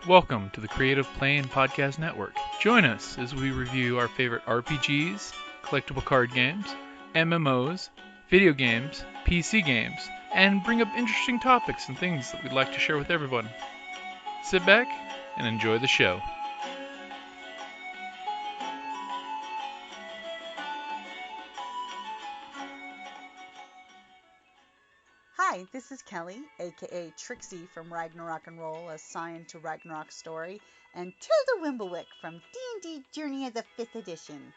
Welcome to the Creative Playing Podcast Network. Join us as we review our favorite RPGs, collectible card games, MMOs, video games, PC games, and bring up interesting topics and things that we'd like to share with everyone. Sit back and enjoy the show. Hi, this is Kelly, aka Trixie from Ragnarok and Roll, a Scion to Ragnarok story, and Tilda Wimblewick from D&D Journey of the 5th Edition.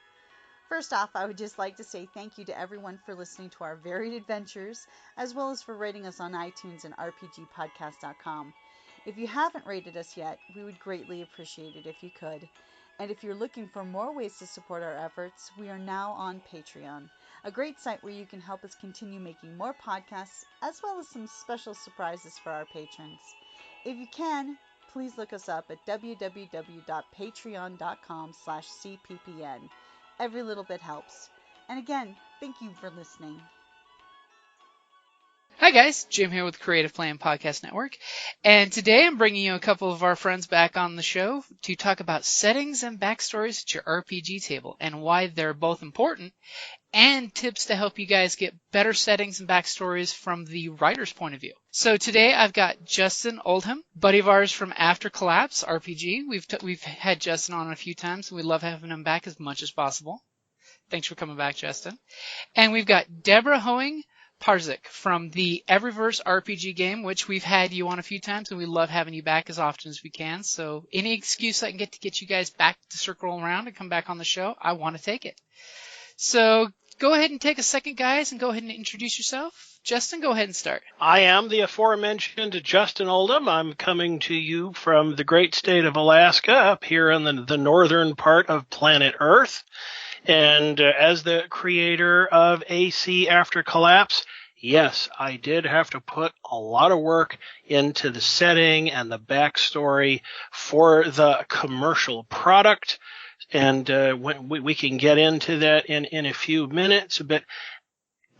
First off, I would just like to say thank you to everyone for listening to our varied adventures, as well as for rating us on iTunes and rpgpodcast.com. If you haven't rated us yet, we would greatly appreciate it if you could. And if you're looking for more ways to support our efforts, we are now on Patreon, a great site where you can help us continue making more podcasts, as well as some special surprises for our patrons. If you can, please look us up at www.patreon.com/cppn. Every little bit helps. And again, thank you for listening. Hi guys, Jim here with Creative Playing Podcast Network, and today I'm bringing you a couple of our friends back on the show to talk about settings and backstories at your RPG table and why they're both important, and tips to help you guys get better settings and backstories from the writer's point of view. So today I've got Justin Oldham, buddy of ours from After Collapse RPG. We've had Justin on a few times, and we love having him back as much as possible. Thanks for coming back, Justin. And we've got Debra Hoenig Parizek from the EVERYVERSE RPG game, which we've had you on a few times, and we love having you back as often as we can. So any excuse I can get to get you guys back to circle around and come back on the show, I want to take it. So go ahead and take a second, guys, and go ahead and introduce yourself. Justin, go ahead and start. I am the aforementioned Justin Oldham. I'm coming to you from the great state of Alaska, up here in the northern part of planet Earth. And as the creator of AC After Collapse, yes, I did have to put a lot of work into the setting and the backstory for the commercial product. And we can get into that in a few minutes. But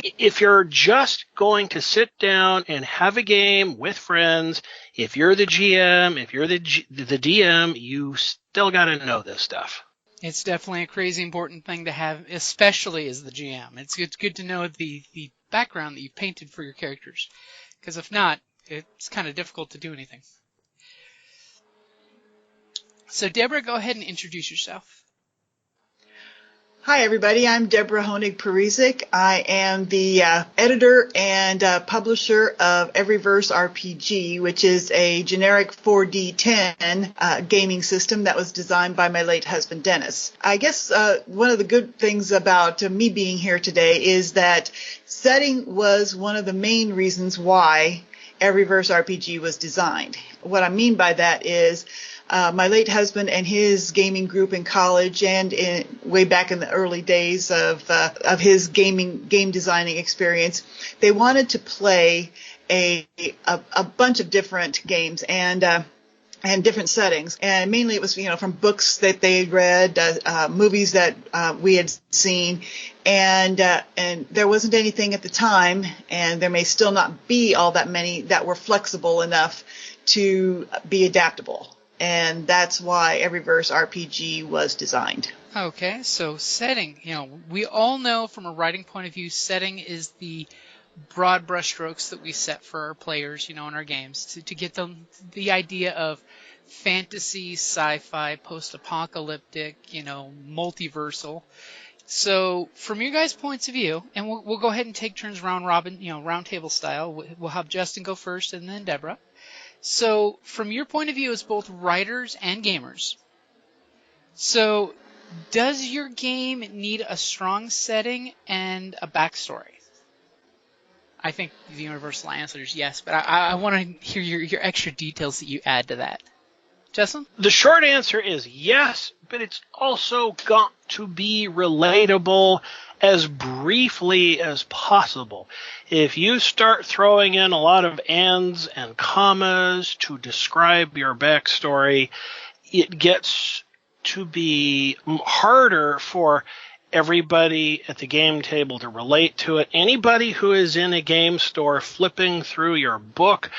if you're just going to sit down and have a game with friends, if you're the GM, if you're the DM, you still got to know this stuff. It's definitely a crazy important thing to have, especially as the GM. It's good to know the background that you've painted for your characters, because if not, it's kind of difficult to do anything. So Debra, go ahead and introduce yourself. Hi, everybody. I'm Debra Hoenig Parizek. I am the editor and publisher of EVERYVERSE RPG, which is a generic 4D10 gaming system that was designed by my late husband, Dennis. I guess one of the good things about me being here today is that setting was one of the main reasons why EVERYVERSE RPG was designed. What I mean by that is my late husband and his gaming group in college and way back in the early days of his game designing experience, they wanted to play a bunch of different games and different settings. And mainly it was, from books that they had read, movies that we had seen, and there wasn't anything at the time, and there may still not be all that many that were flexible enough to be adaptable. And that's why EVERYVERSE RPG was designed. Okay, so setting, we all know from a writing point of view, setting is the broad brushstrokes that we set for our players, in our games to get them the idea of fantasy, sci-fi, post-apocalyptic, multiversal. So from your guys' points of view, and we'll go ahead and take turns round robin, round table style. We'll have Justin go first and then Debra. So, from your point of view as both writers and gamers, so does your game need a strong setting and a backstory? I think the universal answer is yes, but I want to hear your extra details that you add to that. Justin? The short answer is yes, but it's also got to be relatable as briefly as possible. If you start throwing in a lot of ands and commas to describe your backstory, it gets to be harder for everybody at the game table to relate to it. Anybody who is in a game store flipping through your book,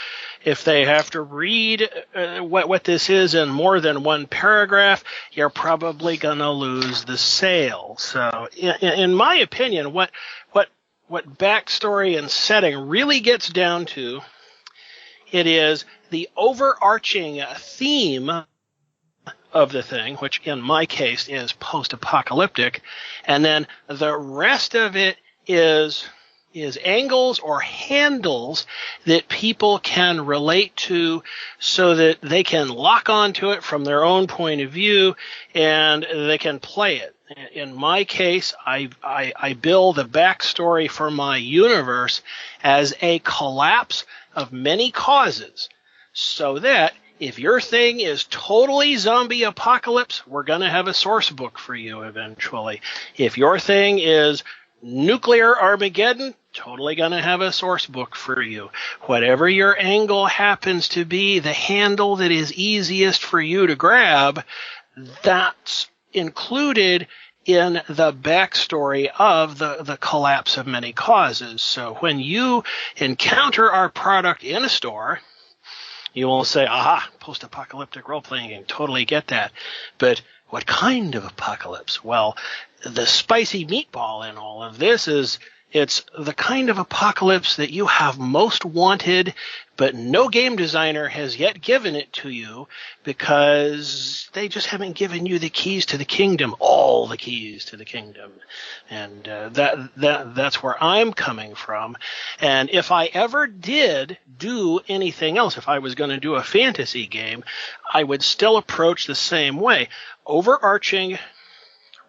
if they have to read what this is in more than one paragraph, you're probably going to lose the sale. So in my opinion, what backstory and setting really gets down to, it is the overarching theme of the thing, which in my case is post-apocalyptic, and then the rest of it is angles or handles that people can relate to so that they can lock onto it from their own point of view and they can play it. In my case, I bill the backstory for my universe as a collapse of many causes, so that if your thing is totally zombie apocalypse, we're going to have a source book for you eventually. If your thing is nuclear Armageddon, totally going to have a source book for you. Whatever your angle happens to be, the handle that is easiest for you to grab, that's included in the backstory of the collapse of many causes. So when you encounter our product in a store, you will say, aha, post-apocalyptic role-playing game, totally get that. But what kind of apocalypse? Well, the spicy meatball in all of this is it's the kind of apocalypse that you have most wanted, but no game designer has yet given it to you because they just haven't given you the keys to the kingdom, all the keys to the kingdom. And that's where I'm coming from. And if I ever did do anything else, if I was going to do a fantasy game, I would still approach the same way. Overarching,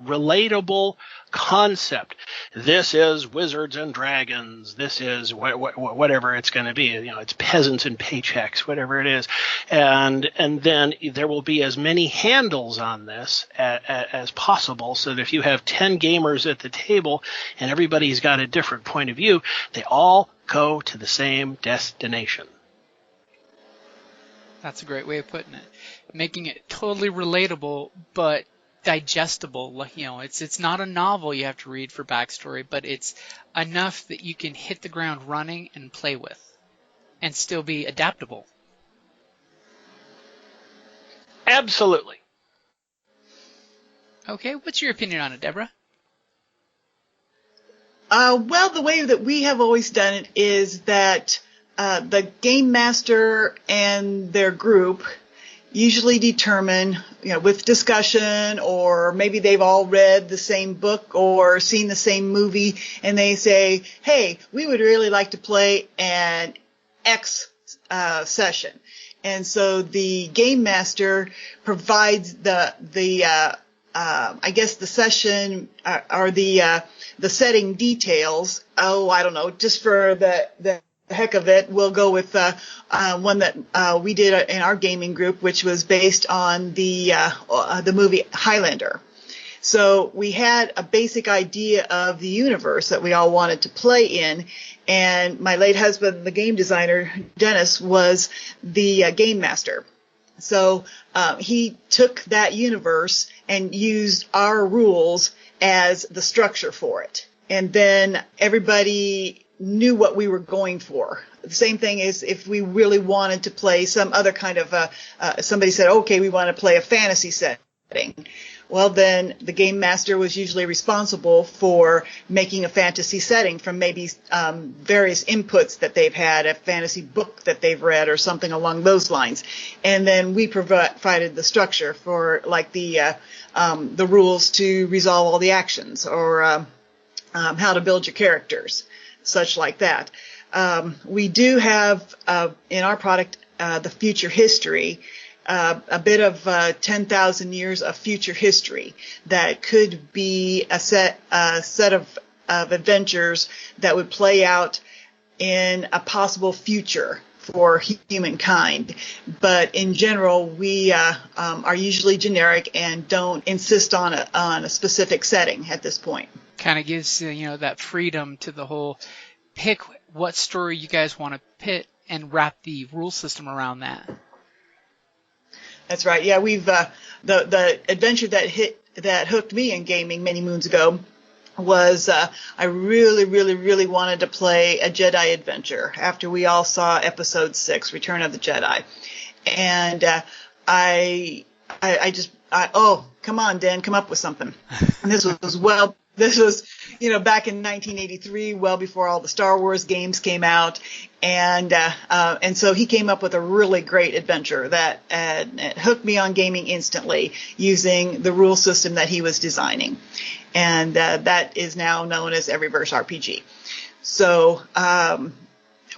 relatable concept. This is Wizards and Dragons. This is whatever it's going to be. You know, it's peasants and paychecks, whatever it is. And then there will be as many handles on this as possible, so that if you have 10 gamers at the table and everybody's got a different point of view, they all go to the same destination. That's a great way of putting it. Making it totally relatable, but digestible. You know, it's not a novel you have to read for backstory, but it's enough that you can hit the ground running and play with and still be adaptable. Absolutely. Okay, what's your opinion on it, Deborah? Well, the way that we have always done it is that the game master and their group usually determine, with discussion, or maybe they've all read the same book or seen the same movie, and they say, hey, we would really like to play an X session. And so the game master provides the session or the setting details. Oh, I don't know, just for the heck of it, we'll go with one that we did in our gaming group, which was based on the movie Highlander. So we had a basic idea of the universe that we all wanted to play in, and my late husband, the game designer, Dennis, was the game master. So he took that universe and used our rules as the structure for it. And then everybody knew what we were going for. The same thing is if we really wanted to play some other kind of, somebody said, okay, we want to play a fantasy setting. Well, then the game master was usually responsible for making a fantasy setting from maybe various inputs that they've had, a fantasy book that they've read or something along those lines. And then we provided the structure for like the rules to resolve all the actions, or how to build your characters, such like that. We do have in our product the future history, a bit of 10,000 years of future history that could be a set of adventures that would play out in a possible future for humankind. But in general, we are usually generic and don't insist on a specific setting at this point. Kind of gives that freedom to the whole pick what story you guys want to pit and wrap the rule system around that. That's right. Yeah, we've the adventure that hooked me in gaming many moons ago was I really, really, really wanted to play a Jedi Adventure after we all saw Episode 6, Return of the Jedi. And oh, come on, Dan, come up with something. And this was back in 1983, well before all the Star Wars games came out. And so he came up with a really great adventure that it hooked me on gaming instantly using the rule system that he was designing. And that is now known as EVERYVERSE RPG. So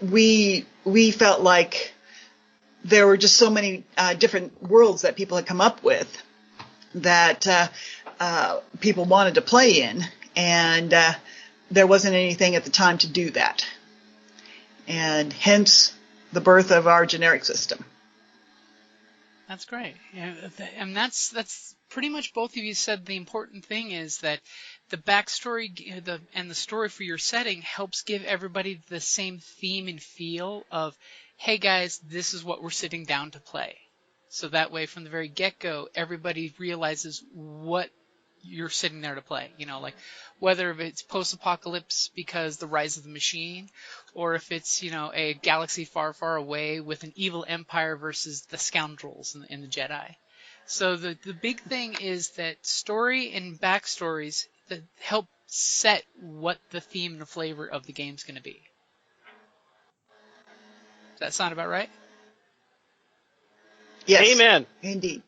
we felt like there were just so many different worlds that people had come up with that people wanted to play in, and there wasn't anything at the time to do that. And hence the birth of our generic system. That's great. And that's pretty much both of you said the important thing is that the backstory and the story for your setting helps give everybody the same theme and feel of, hey guys, this is what we're sitting down to play. So that way from the very get-go, everybody realizes what you're sitting there to play. Like whether it's post-apocalypse because the rise of the machine, or if it's, a galaxy far, far away with an evil empire versus the scoundrels in the Jedi. So the big thing is that story and backstories that help set what the theme and the flavor of the game's going to be. Does that sound about right? Yes. Amen. Indeed.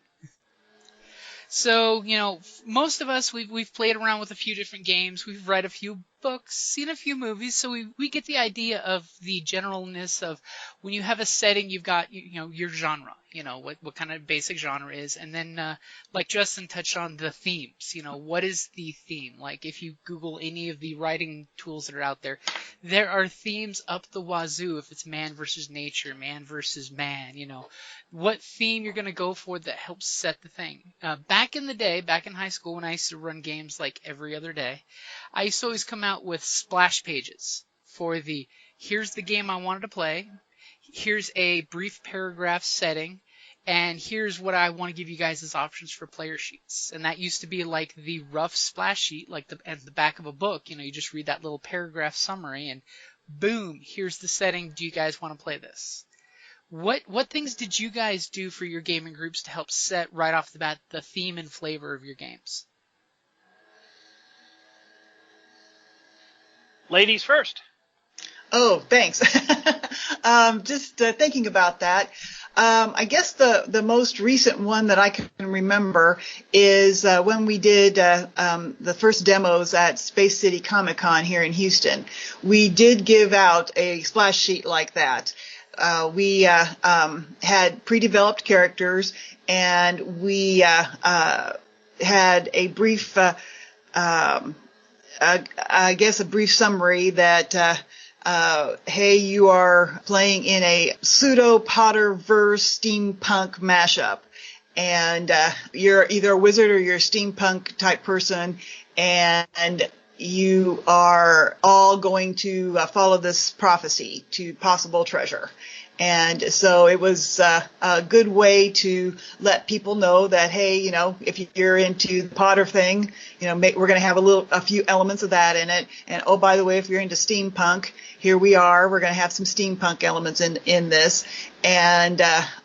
So, most of us, we've played around with a few different games. We've read a few books, seen a few movies, so we get the idea of the generalness of when you have a setting, you've got, your genre, what kind of basic genre is. And then, like Justin touched on, the themes, what is the theme? Like if you Google any of the writing tools that are out there, there are themes up the wazoo. If it's man versus nature, man versus man, what theme you're going to go for that helps set the thing. Back in the day, back in high school, when I used to run games like every other day, I used to always come out with splash pages for here's the game I wanted to play, here's a brief paragraph setting, and here's what I want to give you guys as options for player sheets. And that used to be like the rough splash sheet, like at the back of a book. You just read that little paragraph summary, and boom, here's the setting. Do you guys want to play this? What things did you guys do for your gaming groups to help set right off the bat the theme and flavor of your games? Ladies first. Oh, thanks. Just thinking about that. I guess the most recent one that I can remember is when we did the first demos at Space City Comic-Con here in Houston. We did give out a splash sheet like that. We had pre-developed characters, and we had a brief, I guess a brief summary that, hey, you are playing in a pseudo-Potterverse steampunk mashup, and you're either a wizard or you're a steampunk type person, and you are all going to follow this prophecy to possible treasure. And so it was a good way to let people know that, hey, if you're into the Potter thing, we're going to have a few elements of that in it. And oh, by the way, if you're into steampunk, here we are. We're going to have some steampunk elements in this, and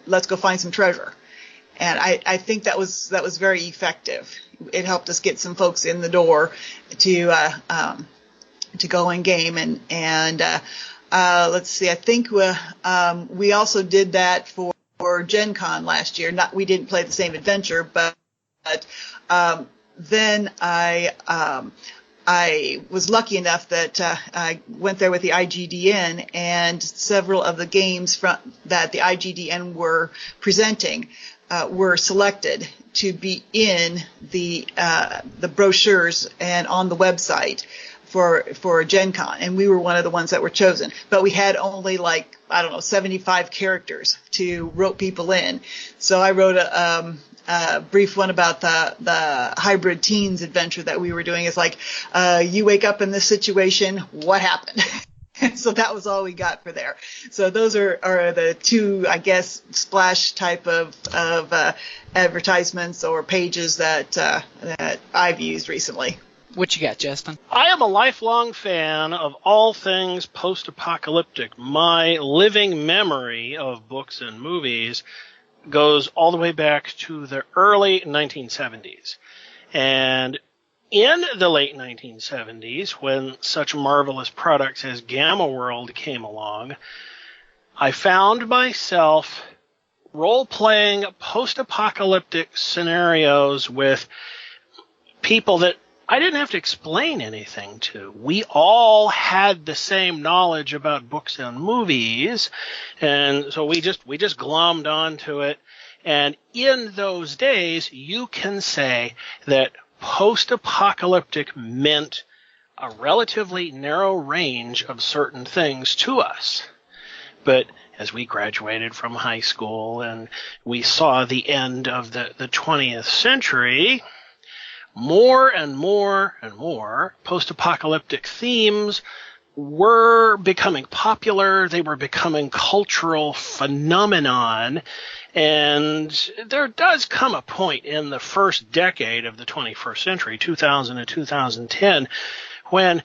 let's go find some treasure. And I think that was very effective. It helped us get some folks in the door to go and game, and let's see. I think we also did that for Gen Con last year. We didn't play the same adventure, but then I was lucky enough that I went there with the IGDN, and several of the games that the IGDN were presenting were selected to be in the brochures and on the website for Gen Con, and we were one of the ones that were chosen. But we had only 75 characters to rope people in. So I wrote a brief one about the hybrid teens adventure that we were doing. It's like, you wake up in this situation, what happened? So that was all we got for there. So those are the two, I guess, splash type of advertisements or pages that I've used recently. What you got, Justin? I am a lifelong fan of all things post-apocalyptic. My living memory of books and movies goes all the way back to the early 1970s. And in the late 1970s, when such marvelous products as Gamma World came along, I found myself role-playing post-apocalyptic scenarios with people that I didn't have to explain anything to. We all had the same knowledge about books and movies, and so we just glommed onto it. And in those days, you can say that post-apocalyptic meant a relatively narrow range of certain things to us. But as we graduated from high school and we saw the end of the 20th century, more and more and more post-apocalyptic themes were becoming popular. They were becoming cultural phenomenon. And there does come a point in the first decade of the 21st century, 2000 to 2010, when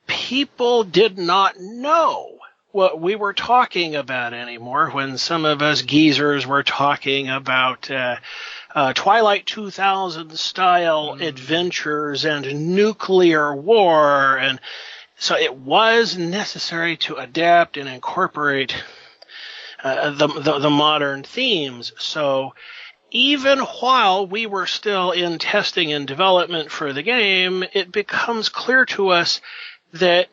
people did not know what we were talking about anymore, when some of us geezers were talking about Twilight 2000 style adventures and nuclear war. And so it was necessary to adapt and incorporate the modern themes. So even while we were still in testing and development for the game, it becomes clear to us that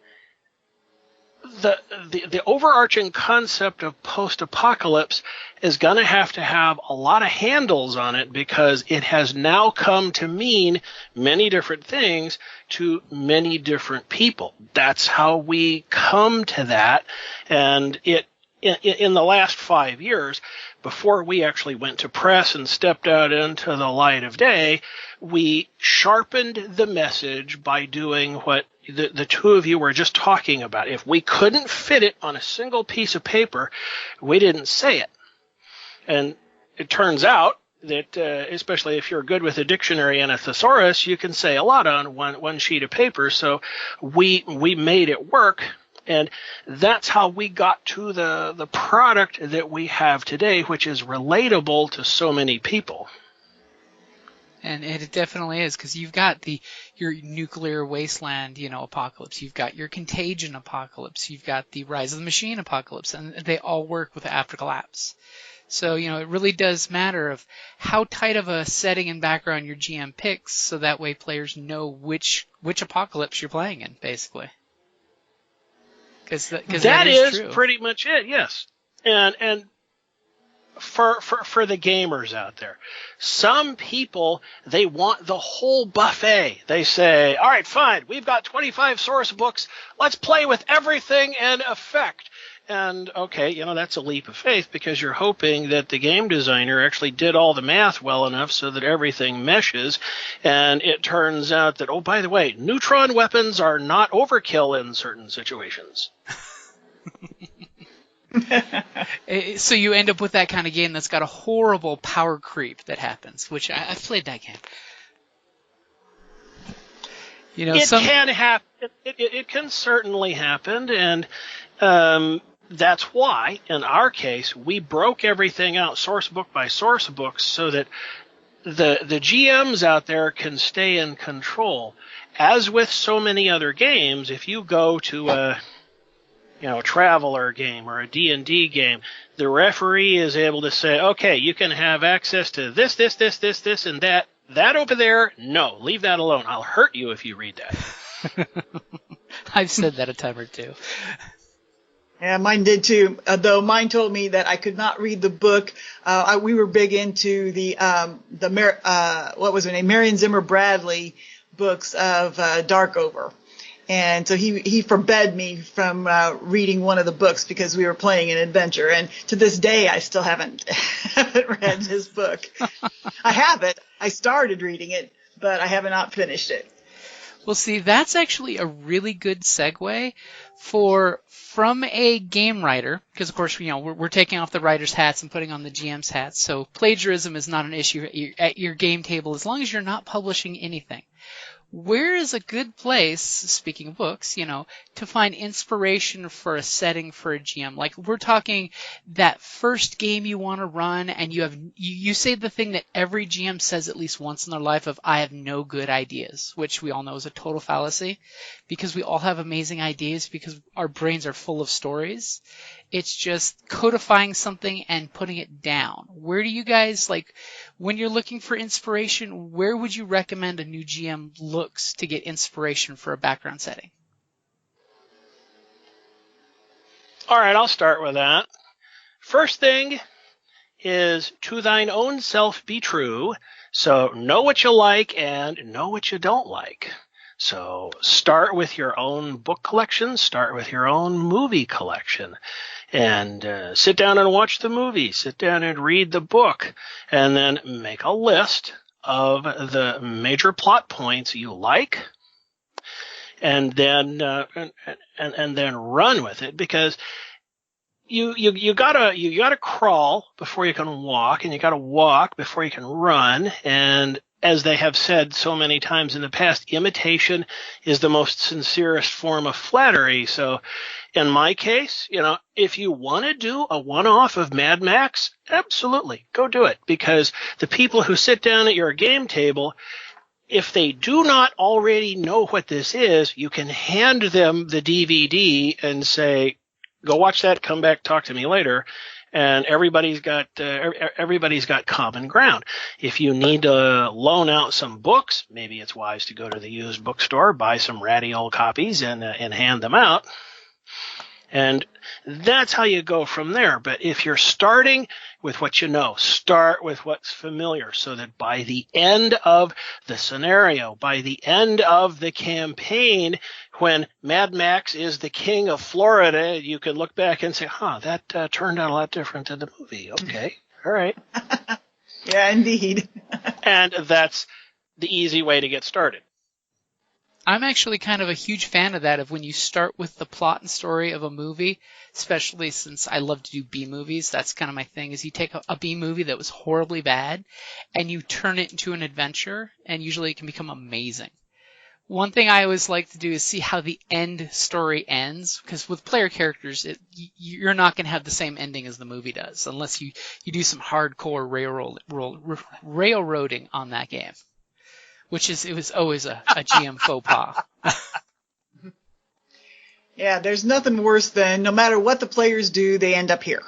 the overarching concept of post-apocalypse is going to have a lot of handles on it, because it has now come to mean many different things to many different people. That's how we come to that. And in the last 5 years, before we actually went to press and stepped out into the light of day, we sharpened the message by doing what the two of you were just talking about. If we couldn't fit it on a single piece of paper, we didn't say it. And it turns out that, especially if you're good with a dictionary and a thesaurus, you can say a lot on one sheet of paper. So we made it work. And that's how we got to the product that we have today, which is relatable to so many people. And it definitely is, because you've got your nuclear wasteland, apocalypse. You've got your Contagion apocalypse. You've got the Rise of the Machine apocalypse, and they all work with Aftercollapse. So, it really does matter of how tight of a setting and background your GM picks, so that way players know which apocalypse you're playing in, basically. Cause that is true. Pretty much it, yes. And for the gamers out there, some people, they want the whole buffet. They say, all right, fine, we've got 25 source books. Let's play with everything in effect. And okay, that's a leap of faith, because you're hoping that the game designer actually did all the math well enough so that everything meshes. And it turns out that, oh, by the way, neutron weapons are not overkill in certain situations. So you end up with that kind of game that's got a horrible power creep that happens, which I've played that game. It can happen. It can certainly happen, and that's why, in our case, we broke everything out source book by source book, so that the GMs out there can stay in control. As with so many other games, if you go to a Traveler game or a D&D game, the referee is able to say, okay, you can have access to this, and that. That over there, no, leave that alone. I'll hurt you if you read that. I've said that a time or two. Yeah, mine did too. Though mine told me that I could not read the book. We were big into what was her name, Marion Zimmer Bradley books of Darkover. And so he forbade me from reading one of the books because we were playing an adventure. And to this day, I still haven't read his book. I have it. I started reading it, but I have not finished it. Well, see, that's actually a really good segue from a game writer, because of course, we're taking off the writer's hats and putting on the GM's hats. So plagiarism is not an issue at your game table as long as you're not publishing anything. where is a good place, speaking of books, to find inspiration for a setting for a GM? Like, we're talking that first game you want to run, and you say the thing that every GM says at least once in their life of, I have no good ideas, which we all know is a total fallacy, because we all have amazing ideas because our brains are full of stories. It's just codifying something and putting it down. Where do you guys, like, when you're looking for inspiration, where would you recommend a new GM looks to get inspiration for a background setting? All right, I'll start with that. First thing is, to thine own self be true. So know what you like and know what you don't like. So start with your own book collection, start with your own movie collection, and sit down and watch the movie, sit down and read the book, and then make a list of the major plot points you like, and then and then run with it, because you gotta crawl before you can walk, and you gotta walk before you can run. And as they have said so many times in the past, imitation is the most sincerest form of flattery. So in my case, if you want to do a one-off of Mad Max, absolutely, go do it. Because the people who sit down at your game table, if they do not already know what this is, you can hand them the DVD and say, go watch that, come back, talk to me later. And everybody's got common ground. If you need to loan out some books, maybe it's wise to go to the used bookstore, buy some ratty old copies, and hand them out. And that's how you go from there. But if you're starting with what you know, start with what's familiar, so that by the end of the scenario, by the end of the campaign, when Mad Max is the king of Florida, you can look back and say, that turned out a lot different than the movie. Okay, all right. Yeah, indeed. And that's the easy way to get started. I'm actually kind of a huge fan of that, of when you start with the plot and story of a movie, especially since I love to do B movies. That's kind of my thing, is you take a B movie that was horribly bad and you turn it into an adventure, and usually it can become amazing. One thing I always like to do is see how the end story ends, because with player characters, you're not going to have the same ending as the movie does, unless you do some hardcore railroading on that game. It was always a GM faux pas. Yeah, there's nothing worse than no matter what the players do, they end up here.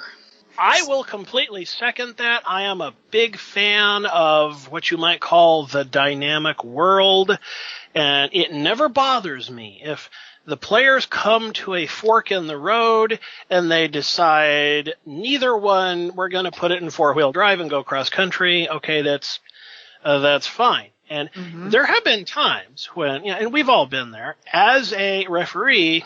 I will completely second that. I am a big fan of what you might call the dynamic world, and it never bothers me if the players come to a fork in the road and they decide neither one, we're going to put it in four-wheel drive and go cross-country. Okay, that's fine. And there have been times when, and we've all been there, as a referee,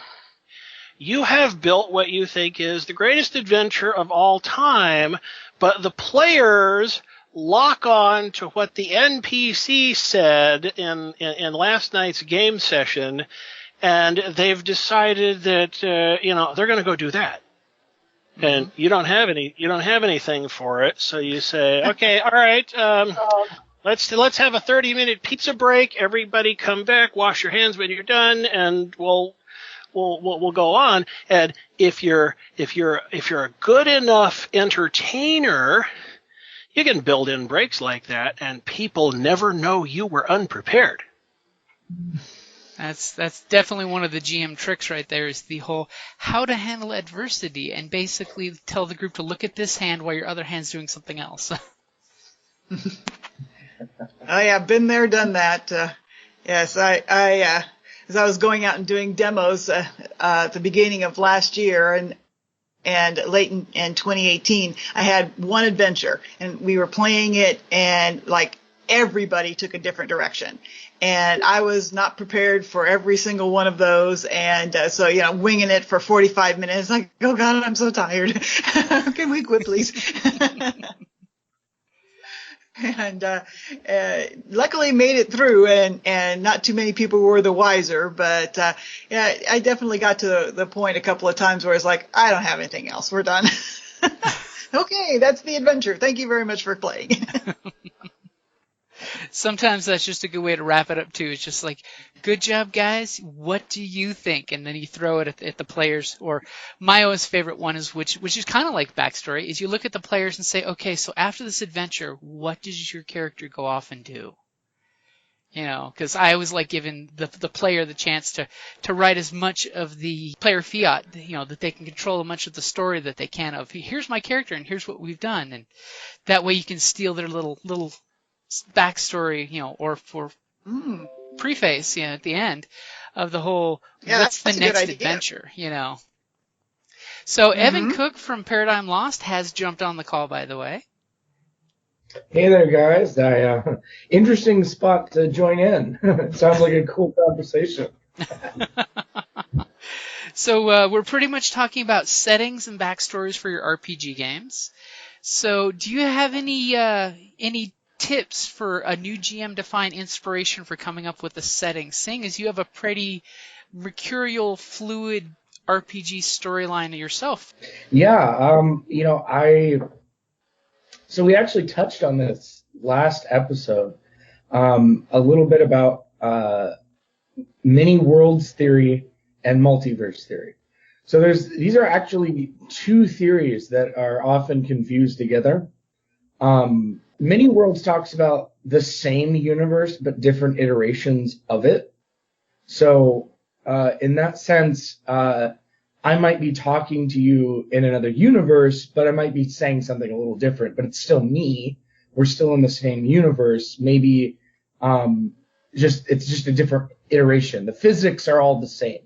you have built what you think is the greatest adventure of all time, but the players lock on to what the NPC said in last night's game session, and they've decided that, they're going to go do that. And you don't have anything for it, so you say, okay, all right, Let's have a 30-minute pizza break. Everybody come back, wash your hands when you're done, and we'll go on. And if you're a good enough entertainer, you can build in breaks like that, and people never know you were unprepared. That's definitely one of the GM tricks right there, is the whole how to handle adversity, and basically tell the group to look at this hand while your other hand's doing something else. Oh yeah, been there, done that. Yes, I as I was going out and doing demos at the beginning of last year and late in 2018, I had one adventure, and we were playing it, and like everybody took a different direction, and I was not prepared for every single one of those, and so winging it for 45 minutes, like, oh God, I'm so tired. Can we quit, please? And luckily made it through, and not too many people were the wiser. But I definitely got to the point a couple of times where it's like, I don't have anything else. We're done. Okay, that's the adventure. Thank you very much for playing. sometimes that's just a good way to wrap it up too. It's just like, good job, guys. What do you think? And then you throw it at the players. Or my always favorite one is which is kind of like backstory. Is you look at the players and say, okay, so after this adventure, what does your character go off and do? Because I always like giving the player the chance to write as much of the player fiat, that they can control as much of the story that they can of, here's my character and here's what we've done. And that way you can steal their little backstory, or for preface, at the end of the whole, what's the next adventure, So Evan Cook from Paradigm Lost has jumped on the call, by the way. Hey there, guys. Interesting spot to join in. Sounds like a cool conversation. So we're pretty much talking about settings and backstories for your RPG games. So do you have any tips for a new GM to find inspiration for coming up with a setting, seeing as you have a pretty mercurial, fluid RPG storyline yourself? Yeah, So we actually touched on this last episode, a little bit about mini worlds theory and multiverse theory. So these are actually two theories that are often confused together. Mini worlds talks about the same universe but different iterations of it. So in that sense, I might be talking to you in another universe, but I might be saying something a little different, but it's still me. We're still in the same universe. Maybe it's just a different iteration. The physics are all the same.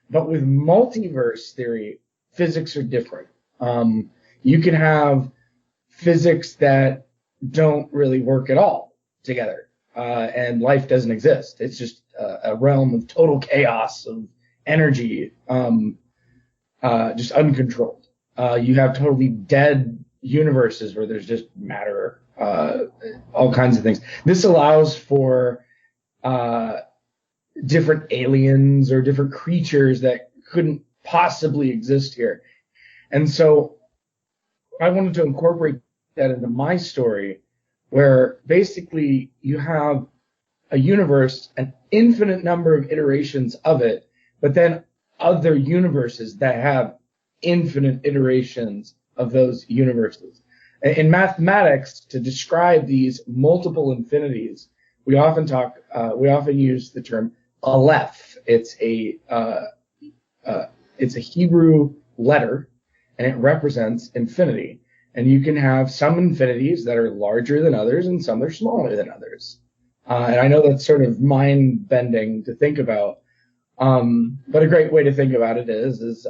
But with multiverse theory, physics are different. You can have physics that don't really work at all together, and life doesn't exist. It's just a realm of total chaos of energy, just uncontrolled. You have totally dead universes where there's just matter, all kinds of things. This allows for different aliens or different creatures that couldn't possibly exist here. And so I wanted to incorporate that into my story, where basically you have a universe, an infinite number of iterations of it, but then other universes that have infinite iterations of those universes. In mathematics, to describe these multiple infinities, we often use the term Aleph. It's a Hebrew letter, and it represents infinity. And you can have some infinities that are larger than others and some that are smaller than others. And I know that's sort of mind-bending to think about, but a great way to think about it is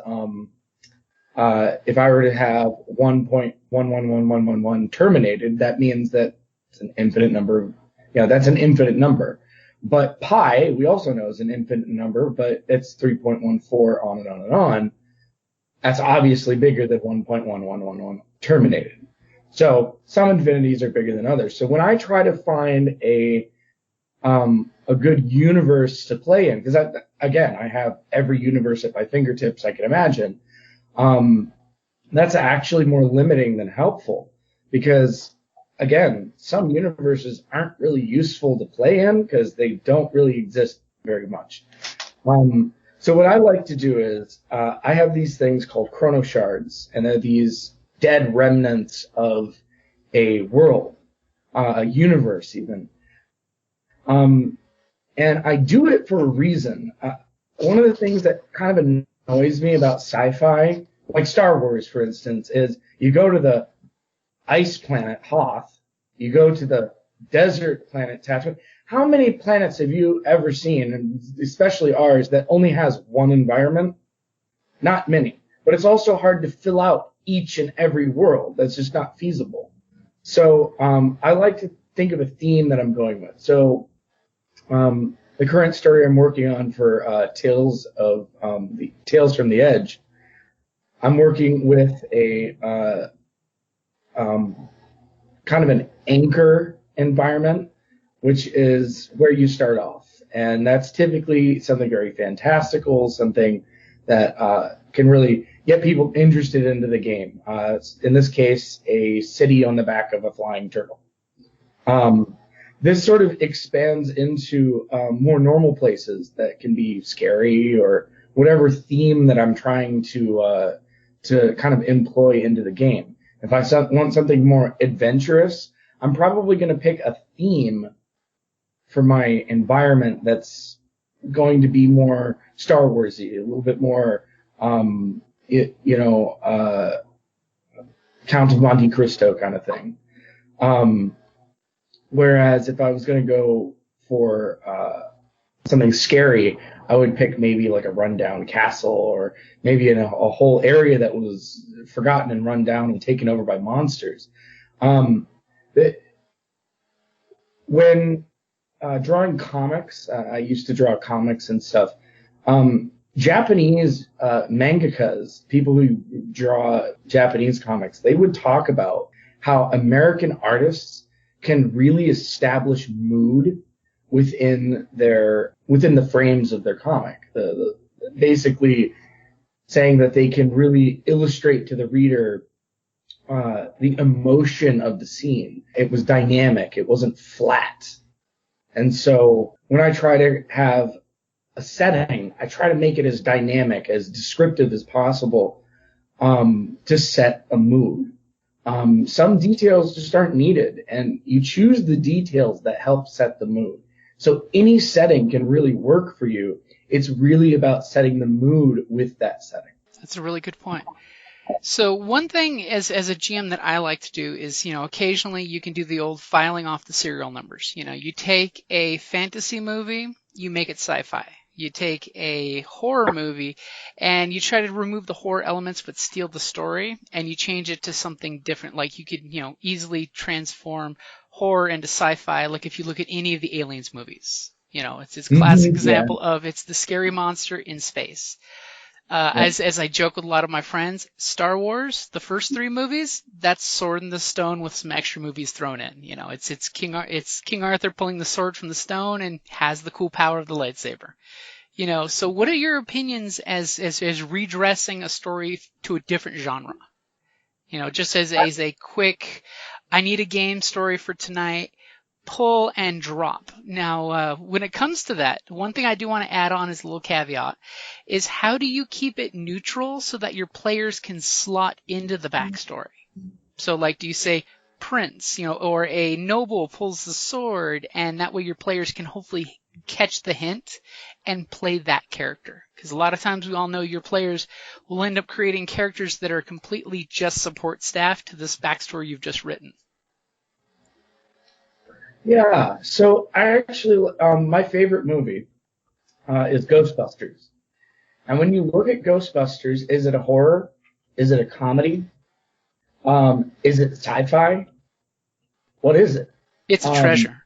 if I were to have 1.111111 terminated, that means that it's an infinite number. That's an infinite number. But pi, we also know, is an infinite number, but it's 3.14 on and on and on. That's obviously bigger than 1.1111 terminated. So some infinities are bigger than others. So when I try to find a good universe to play in, because I have every universe at my fingertips I can imagine, that's actually more limiting than helpful, because again, some universes aren't really useful to play in because they don't really exist very much. So what I like to do is I have these things called Chrono Shards, and they're these dead remnants of a world, a universe even. And I do it for a reason. One of the things that kind of annoys me about sci-fi, like Star Wars, for instance, is you go to the ice planet Hoth, you go to the desert planet Tatooine. How many planets have you ever seen, and especially ours, that only has one environment? Not many. But it's also hard to fill out each and every world. That's just not feasible. So I like to think of a theme that I'm going with. So the current story I'm working on for Tales from the Edge, I'm working with a kind of an anchor environment, which is where you start off. And that's typically something very fantastical, something that can really get people interested into the game. In this case, a city on the back of a flying turtle. this sort of expands into more normal places that can be scary or whatever theme that I'm trying to kind of employ into the game. If I want something more adventurous, I'm probably going to pick a theme for my environment that's going to be more Star Warsy, a little bit more, Count of Monte Cristo kind of thing. Whereas if I was going to go for something scary, I would pick maybe like a rundown castle, or maybe in a whole area that was forgotten and run down and taken over by monsters. When drawing comics, I used to draw comics and stuff. Japanese mangakas, people who draw Japanese comics, they would talk about how American artists can really establish mood within the frames of their comic. Basically saying that they can really illustrate to the reader the emotion of the scene. It was dynamic. It wasn't flat. And so when I try to have a setting, I try to make it as dynamic, as descriptive as possible, to set a mood. Some details just aren't needed, and you choose the details that help set the mood. So any setting can really work for you. It's really about setting the mood with that setting. That's a really good point. So one thing as a GM that I like to do is, occasionally you can do the old filing off the serial numbers. You take a fantasy movie, you make it sci-fi. You take a horror movie and you try to remove the horror elements but steal the story, and you change it to something different. Like you could, easily transform horror into sci-fi. Like if you look at any of the Aliens movies, it's a classic example of it's the scary monster in space. As I joke with a lot of my friends, Star Wars, the first 3 movies, that's Sword in the Stone with some extra movies thrown in. It's King Arthur pulling the sword from the stone and has the cool power of the lightsaber. So what are your opinions as redressing a story to a different genre? Just as a quick, I need a game story for tonight, pull and drop. Now, when it comes to that, one thing I do want to add on as a little caveat is how do you keep it neutral so that your players can slot into the backstory? So, like, do you say prince, or a noble pulls the sword, and that way your players can hopefully catch the hint and play that character? Because a lot of times we all know your players will end up creating characters that are completely just support staff to this backstory you've just written. Yeah, so I actually, my favorite movie is Ghostbusters. And when you look at Ghostbusters, is it a horror? Is it a comedy? Is it sci-fi? What is it? It's a treasure.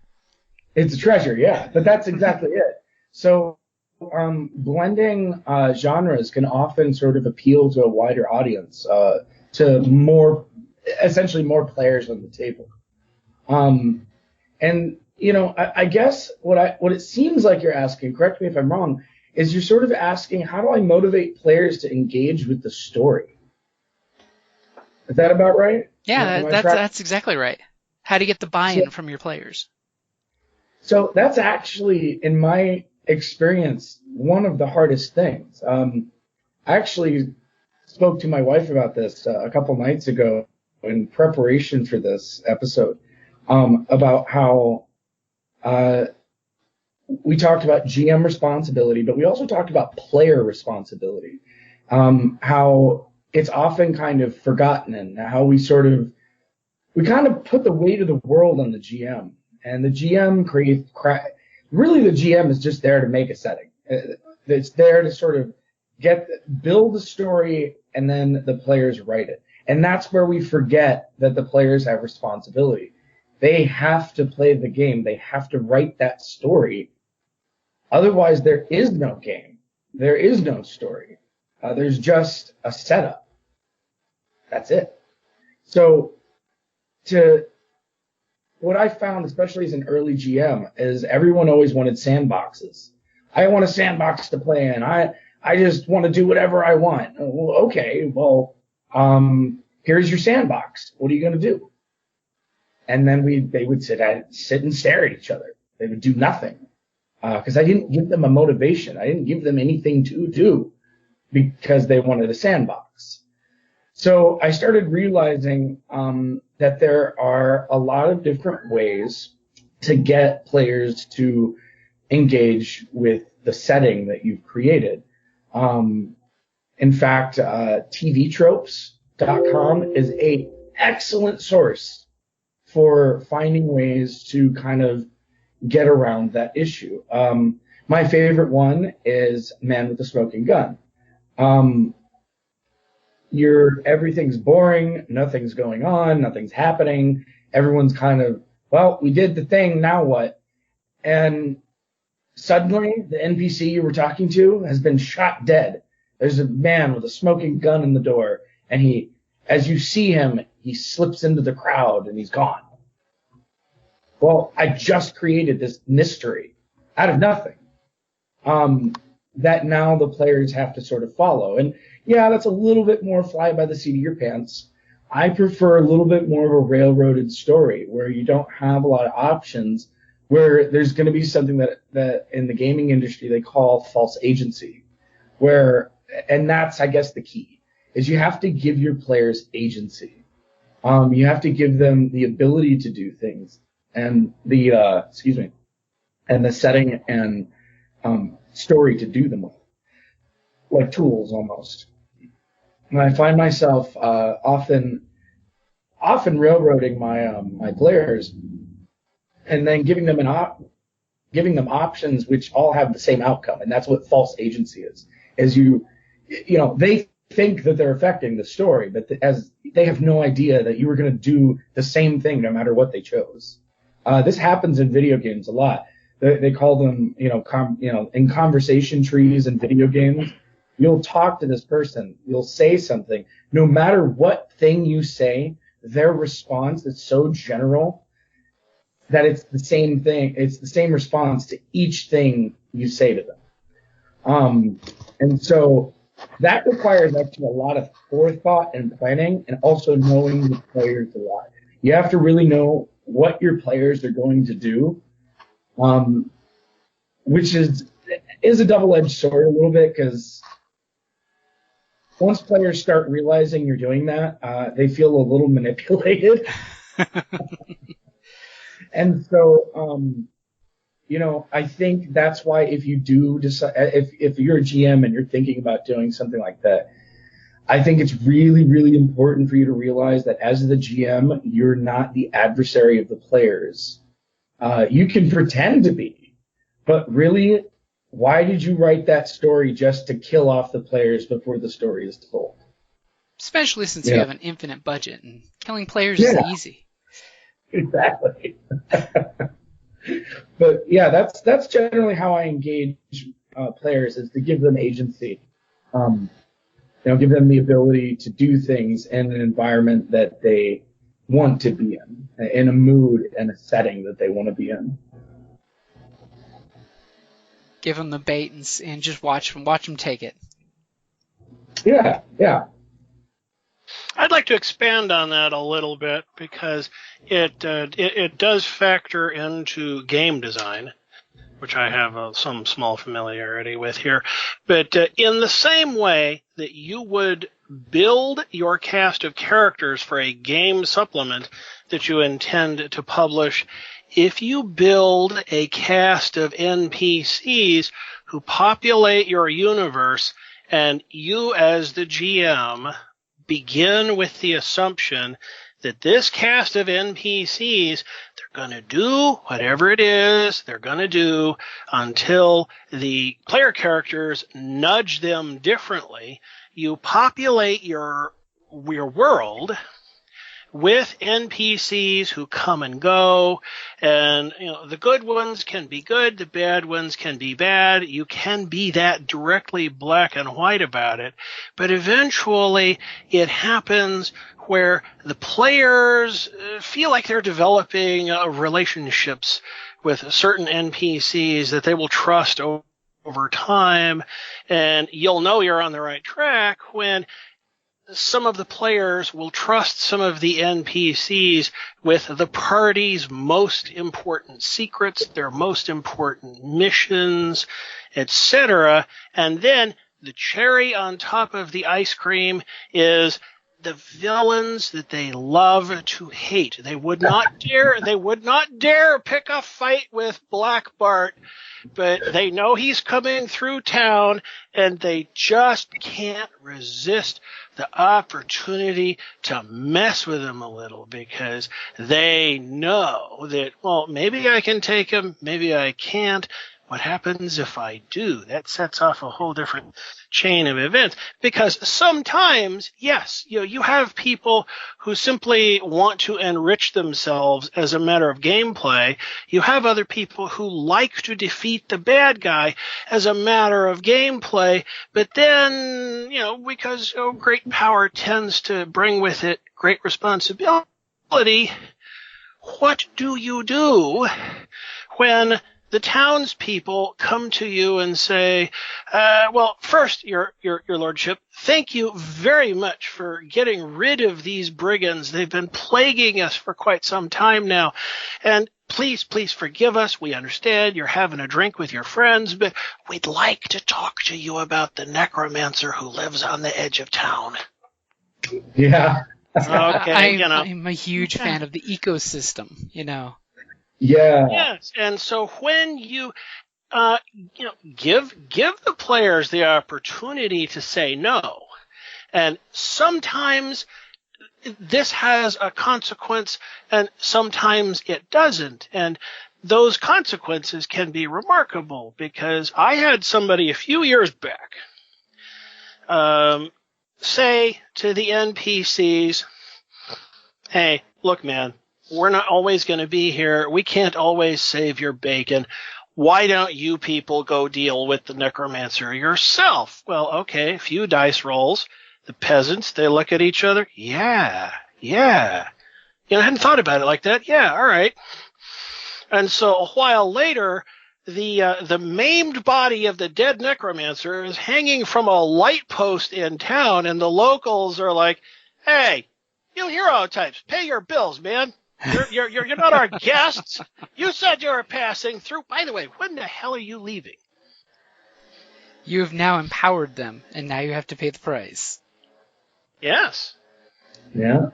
It's a treasure, yeah. But that's exactly it. So blending genres can often sort of appeal to a wider audience, to essentially more players on the table. And, I guess what it seems like you're asking, correct me if I'm wrong, is you're sort of asking, how do I motivate players to engage with the story? Is that about right? Yeah, that's exactly right. How do you get the buy-in from your players? So that's actually, in my experience, one of the hardest things. I actually spoke to my wife about this a couple nights ago in preparation for this episode. About how we talked about GM responsibility, but we also talked about player responsibility. How it's often kind of forgotten, and how we kind of put the weight of the world on the GM, and the GM really the GM is just there to make a setting. It's there to sort of build the story, and then the players write it. And that's where we forget that the players have responsibility. They have to play the game. They have to write that story. Otherwise, there is no game. There is no story. There's just a setup. That's it. So what I found, especially as an early GM, is everyone always wanted sandboxes. I want a sandbox to play in. I just want to do whatever I want. Well, okay, here's your sandbox. What are you going to do? And then they would sit and stare at each other. They would do nothing. Because I didn't give them a motivation. I didn't give them anything to do because they wanted a sandbox. So I started realizing that there are a lot of different ways to get players to engage with the setting that you've created. In fact, tvtropes.com is an excellent source for finding ways to kind of get around that issue. My favorite one is Man with the Smoking Gun. Everything's boring, nothing's going on, nothing's happening. Everyone's kind of, well, we did the thing, now what? And suddenly the NPC you were talking to has been shot dead. There's a man with a smoking gun in the door, and as you see him, he slips into the crowd and he's gone. Well, I just created this mystery out of nothing that now the players have to sort of follow. And yeah, that's a little bit more fly by the seat of your pants. I prefer a little bit more of a railroaded story where you don't have a lot of options, where there's going to be something that in the gaming industry they call false agency, and that's, I guess, the key, is you have to give your players agency. You have to give them the ability to do things and the setting and story to do them with, like tools almost. And I find myself often railroading my players, and then giving them options which all have the same outcome, and that's what false agency is. They think that they're affecting the story, but as they have no idea that you were going to do the same thing no matter what they chose. This happens in video games a lot. They call them, in conversation trees in video games. You'll talk to this person, you'll say something. No matter what thing you say, their response is so general that it's the same thing. It's the same response to each thing you say to them. And so that requires actually a lot of forethought and planning, and also knowing the players a lot. You have to really know what your players are going to do, which is a double-edged sword a little bit, because once players start realizing you're doing that, they feel a little manipulated. And so, I think that's why if you do decide, if you're a GM and you're thinking about doing something like that, I think it's really, really important for you to realize that as the GM, you're not the adversary of the players. You can pretend to be, but really, why did you write that story just to kill off the players before the story is told? Especially since you have an infinite budget, and killing players is easy. Exactly. But yeah, that's generally how I engage players, is to give them agency. Give them the ability to do things in an environment that they want to be in a mood and a setting that they want to be in. Give them the bait and just watch them take it. Yeah. I'd like to expand on that a little bit, because it does factor into game design, which I have some small familiarity with here. But in the same way that you would build your cast of characters for a game supplement that you intend to publish, if you build a cast of NPCs who populate your universe, and you as the GM begin with the assumption that this cast of NPCs, they're going to do whatever it is they're going to do until the player characters nudge them differently. You populate your world with NPCs who come and go, and the good ones can be good, the bad ones can be bad. You can be that directly black and white about it, but eventually it happens where the players feel like they're developing relationships with certain NPCs that they will trust over time, and you'll know you're on the right track when some of the players will trust some of the NPCs with the party's most important secrets, their most important missions, etc. And then the cherry on top of the ice cream is the villains that they love to hate. They would not dare pick a fight with Black Bart, but they know he's coming through town and they just can't resist the opportunity to mess with him a little because they know that, well, maybe I can take him, maybe I can't. What happens if I do? That sets off a whole different chain of events because sometimes, yes, you have people who simply want to enrich themselves as a matter of gameplay. You have other people who like to defeat the bad guy as a matter of gameplay, but then, because great power tends to bring with it great responsibility, what do you do when the townspeople come to you and say, well, first, your lordship, thank you very much for getting rid of these brigands. They've been plaguing us for quite some time now. And please forgive us. We understand you're having a drink with your friends, but we'd like to talk to you about the necromancer who lives on the edge of town. Yeah. Okay, I'm a huge fan of the ecosystem, Yeah. Yes, and so when you give the players the opportunity to say no, and sometimes this has a consequence, and sometimes it doesn't, and those consequences can be remarkable. Because I had somebody a few years back say to the NPCs, "Hey, look, man. We're not always going to be here. We can't always save your bacon. Why don't you people go deal with the necromancer yourself?" Well, okay, a few dice rolls. The peasants, they look at each other. Yeah. I hadn't thought about it like that. Yeah, all right. And so a while later, the maimed body of the dead necromancer is hanging from a light post in town, and the locals are like, "Hey, you hero types, pay your bills, man. You're not our guests. You said you were passing through. By the way, when the hell are you leaving?" You have now empowered them, and now you have to pay the price. Yes. Yeah.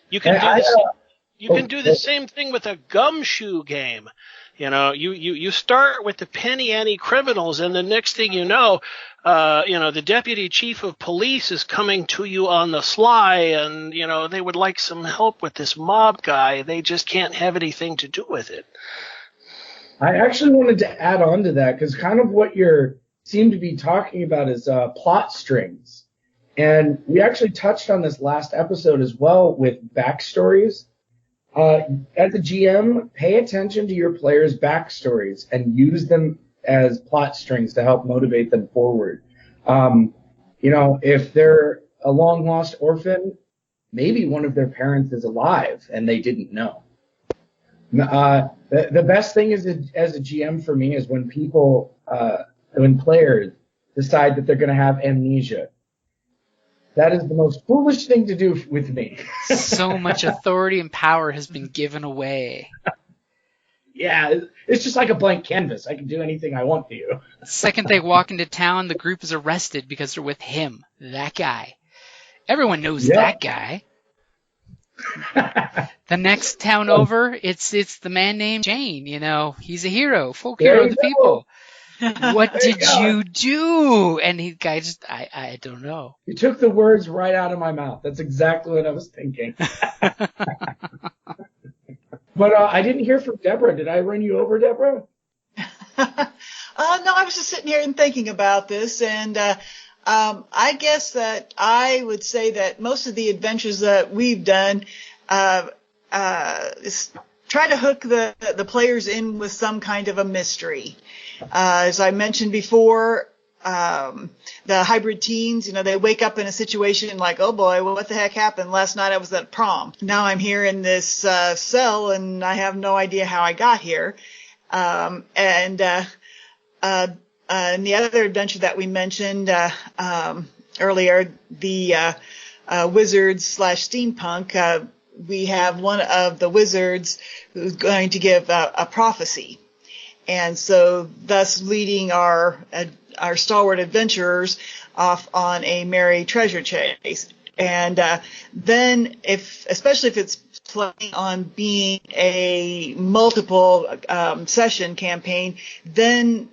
You can do the same thing with a gumshoe game. You start with the penny ante criminals, and the next thing you know, the deputy chief of police is coming to you on the sly, and, they would like some help with this mob guy. They just can't have anything to do with it. I actually wanted to add on to that because kind of what you seem to be talking about is plot strings. And we actually touched on this last episode as well with backstories. As a GM, pay attention to your players' backstories and use them as plot strings to help motivate them forward. If they're a long-lost orphan, maybe one of their parents is alive and they didn't know. The best thing as a GM for me is when when players decide that they're going to have amnesia. That is the most foolish thing to do with me. So much authority and power has been given away. Yeah, it's just like a blank canvas. I can do anything I want to you. The second they walk into town, the group is arrested because they're with him, that guy. Everyone knows that guy. The next town over, it's the man named Jane. He's a hero, folk hero of the people. What did you do? And the guy just, I don't know. You took the words right out of my mouth. That's exactly what I was thinking. But I didn't hear from Deborah. Did I run you over, Deborah? No, I was just sitting here and thinking about this, and I guess that I would say that most of the adventures that we've done is try to hook the players in with some kind of a mystery. As I mentioned before, the hybrid teens, they wake up in a situation like, oh boy, well, what the heck happened? Last night I was at prom. Now I'm here in this cell and I have no idea how I got here. And the other adventure that we mentioned earlier, the wizards / steampunk, we have one of the wizards who's going to give a prophecy. And so thus leading our stalwart adventurers off on a merry treasure chase. And then especially if it's playing on being a multiple session campaign, then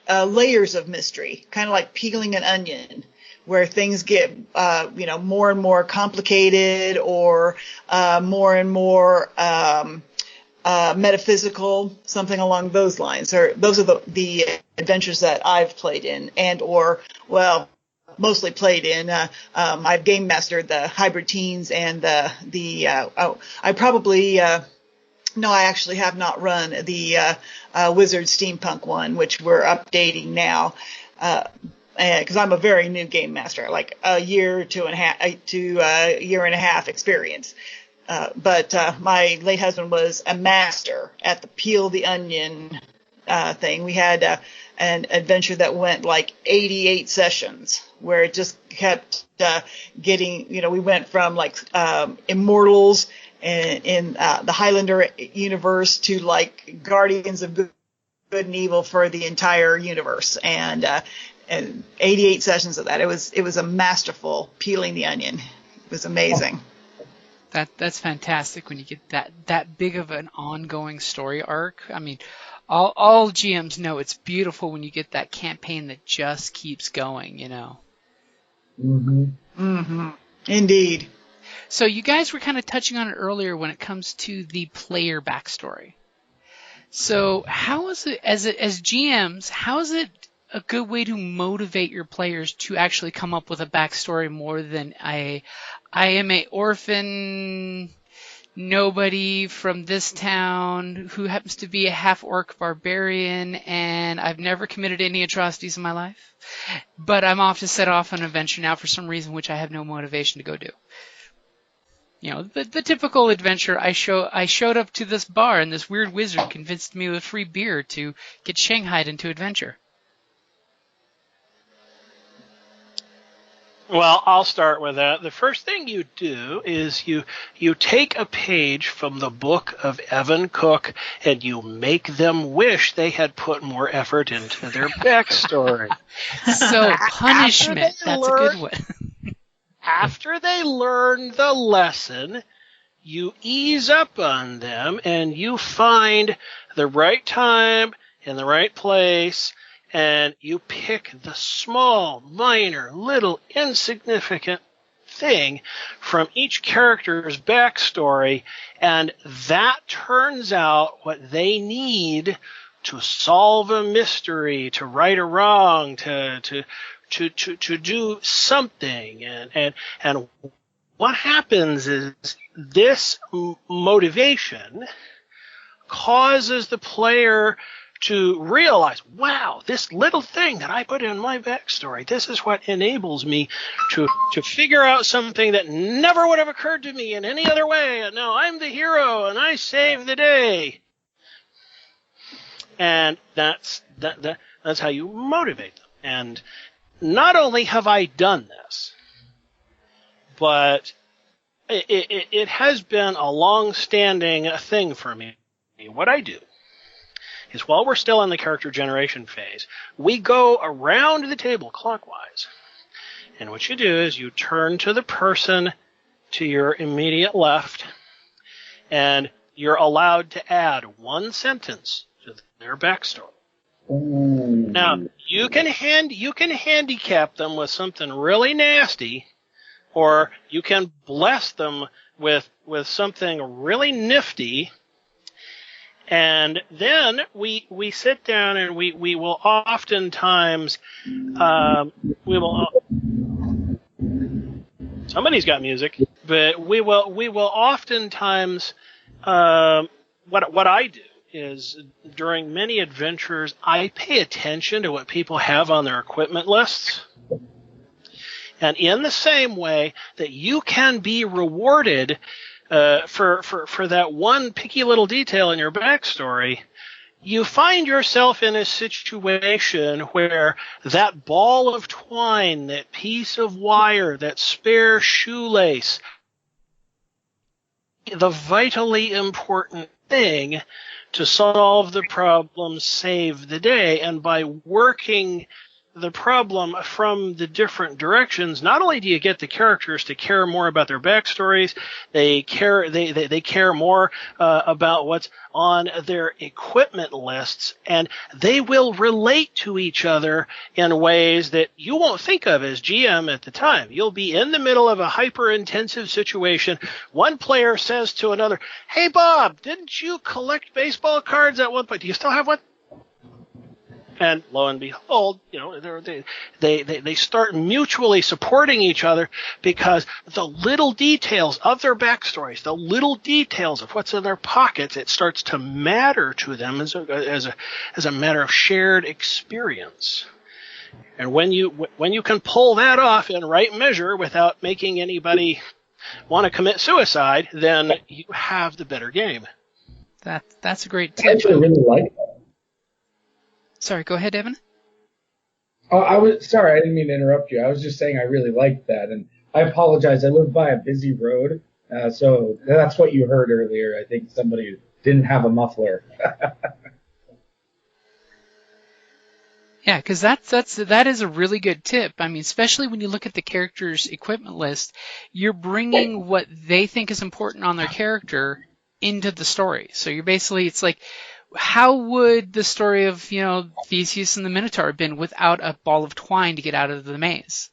layers of mystery, kind of like peeling an onion, where things get more and more complicated or more and more metaphysical, something along those lines. Or those are the adventures that I've played in, mostly played in. I've game mastered the Hybrid Teens and I actually have not run the Wizard Steampunk one, which we're updating now. Because I'm a very new game master, like a year to a year and a half experience. But my late husband was a master at the peel the onion thing. We had an adventure that went like 88 sessions, where it just kept getting, we went from like Immortals in the Highlander universe to like Guardians of Good and Evil for the entire universe, and 88 sessions of that. It was a masterful peeling the onion. It was amazing. That's fantastic when you get that big of an ongoing story arc. I mean, all GMs know it's beautiful when you get that campaign that just keeps going, Mm-hmm. Mm-hmm. Indeed. So you guys were kind of touching on it earlier when it comes to the player backstory. So how is it, as GMs, how is it a good way to motivate your players to actually come up with a backstory more than I am a orphan nobody from this town who happens to be a half-orc barbarian, and I've never committed any atrocities in my life, but I'm off to set off on an adventure now for some reason which I have no motivation to go do. The typical adventure. I showed up to this bar and this weird wizard convinced me with free beer to get shanghaied into adventure. Well, I'll start with that. The first thing you do is you take a page from the book of Evan Cook and you make them wish they had put more effort into their backstory. So punishment, that's a good one. After they learn the lesson, you ease up on them and you find the right time in the right place, and you pick the small, minor, little, insignificant thing from each character's backstory, and that turns out what they need to solve a mystery, to right a wrong, to do something. And what happens is this motivation causes the player to realize, wow, this little thing that I put in my backstory, this is what enables me to figure out something that never would have occurred to me in any other way. And now I'm the hero and I save the day. And that's how you motivate them. And not only have I done this, but it has been a long-standing thing for me. What I do is, while we're still in the character generation phase, we go around the table clockwise. And what you do is you turn to the person to your immediate left, and you're allowed to add one sentence to their backstory. Ooh. Now, you can handicap them with something really nasty, or you can bless them with something really nifty. And then we sit down and we will oftentimes somebody's got music, but we will oftentimes what I do is, during many adventures, I pay attention to what people have on their equipment lists. And in the same way that you can be rewarded for that one picky little detail in your backstory, you find yourself in a situation where that ball of twine, that piece of wire, that spare shoelace, the vitally important thing to solve the problem, save the day. And by working the problem from the different directions, not only do you get the characters to care more about their backstories, they care more about what's on their equipment lists, and they will relate to each other in ways that you won't think of as GM at the time. You'll be in the middle of a hyper-intensive situation. One player says to another, "Hey, Bob, didn't you collect baseball cards at one point? Do you still have one?" And lo and behold, they start mutually supporting each other because the little details of their backstories, the little details of what's in their pockets, it starts to matter to them as a matter of shared experience. And when you can pull that off in right measure without making anybody want to commit suicide, then you have the better game. That's a great I tip. actually really like that. Sorry, go ahead, Evan. Oh, I was sorry, I didn't mean to interrupt you. I was just saying I really liked that, and I apologize. I live by a busy road, so that's what you heard earlier. I think somebody didn't have a muffler. Yeah, because that is a really good tip. I mean, especially when you look at the character's equipment list, you're bringing what they think is important on their character into the story. So you're basically, it's like, how would the story of, Theseus and the Minotaur have been without a ball of twine to get out of the maze?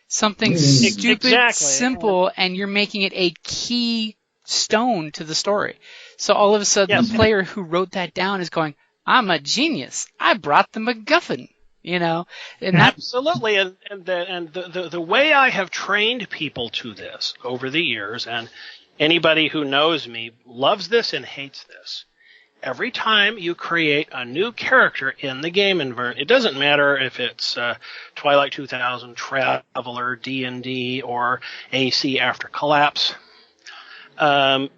Something stupid, Exactly. simple, and you're making it a key stone to the story. So all of a sudden, the player who wrote that down is going, "I'm a genius. I brought the MacGuffin." And absolutely. And the way I have trained people to this over the years, and anybody who knows me loves this and hates this. Every time you create a new character in the game environment, it doesn't matter if it's Twilight 2000, Traveler, D&D, or AC After Collapse. I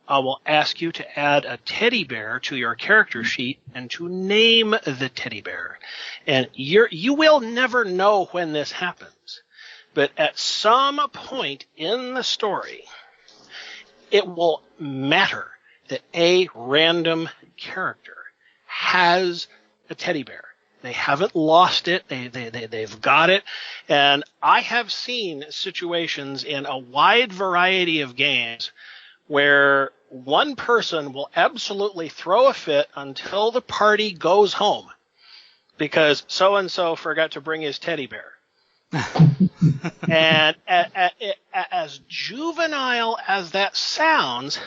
will ask you to add a teddy bear to your character sheet and to name the teddy bear. And you will never know when this happens, but at some point in the story, it will matter that a random character has a teddy bear. They haven't lost it. They've got it. And I have seen situations in a wide variety of games where one person will absolutely throw a fit until the party goes home because so-and-so forgot to bring his teddy bear. And as juvenile as that sounds,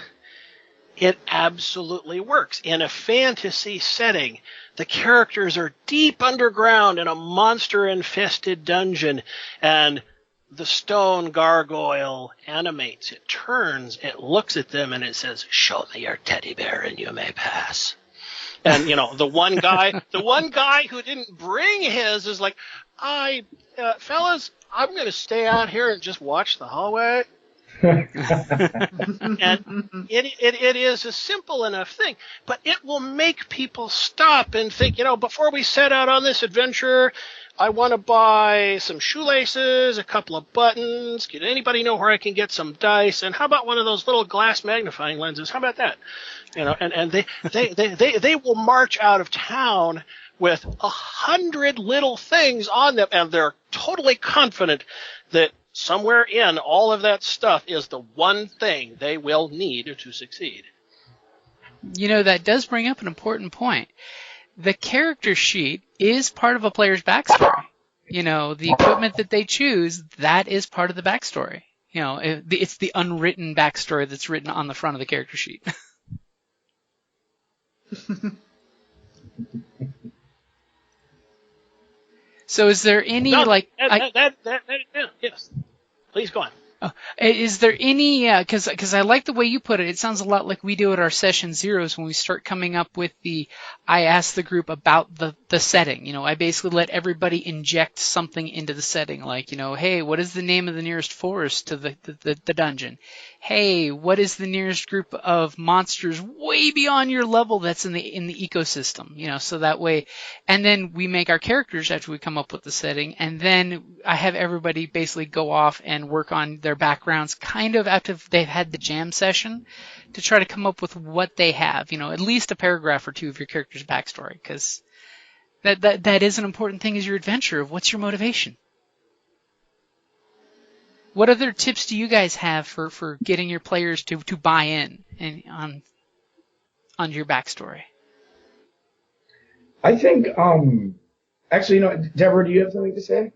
it absolutely works. In a fantasy setting, the characters are deep underground in a monster-infested dungeon, and the stone gargoyle animates. It turns, it looks at them, and it says, "Show me your teddy bear and you may pass." And, the one guy who didn't bring his is like, fellas, I'm going to stay out here and just watch the hallway. And it is a simple enough thing, but it will make people stop and think, before we set out on this adventure, I want to buy some shoelaces, a couple of buttons. Can anybody know where I can get some dice? And how about one of those little glass magnifying lenses? How about that? And they will march out of town with 100 little things on them, and they're totally confident that somewhere in all of that stuff is the one thing they will need to succeed. That does bring up an important point. The character sheet is part of a player's backstory. The equipment that they choose, that is part of the backstory. It's the unwritten backstory that's written on the front of the character sheet. So is there any yes. Please go on. Is there any, because I like the way you put it. It sounds a lot like we do at our session zeros when we start coming up with I ask the group about the setting. I basically let everybody inject something into the setting, like, hey, what is the name of the nearest forest to the dungeon? Hey, what is the nearest group of monsters way beyond your level that's in the ecosystem? So that way, and then we make our characters after we come up with the setting, and then I have everybody basically go off and work on their backgrounds kind of after they've had the jam session to try to come up with what they have, at least a paragraph or two of your character's backstory, because that is an important thing as your adventure of what's your motivation. What other tips do you guys have for getting your players to buy in on your backstory? I think, actually, Deborah, do you have something to say?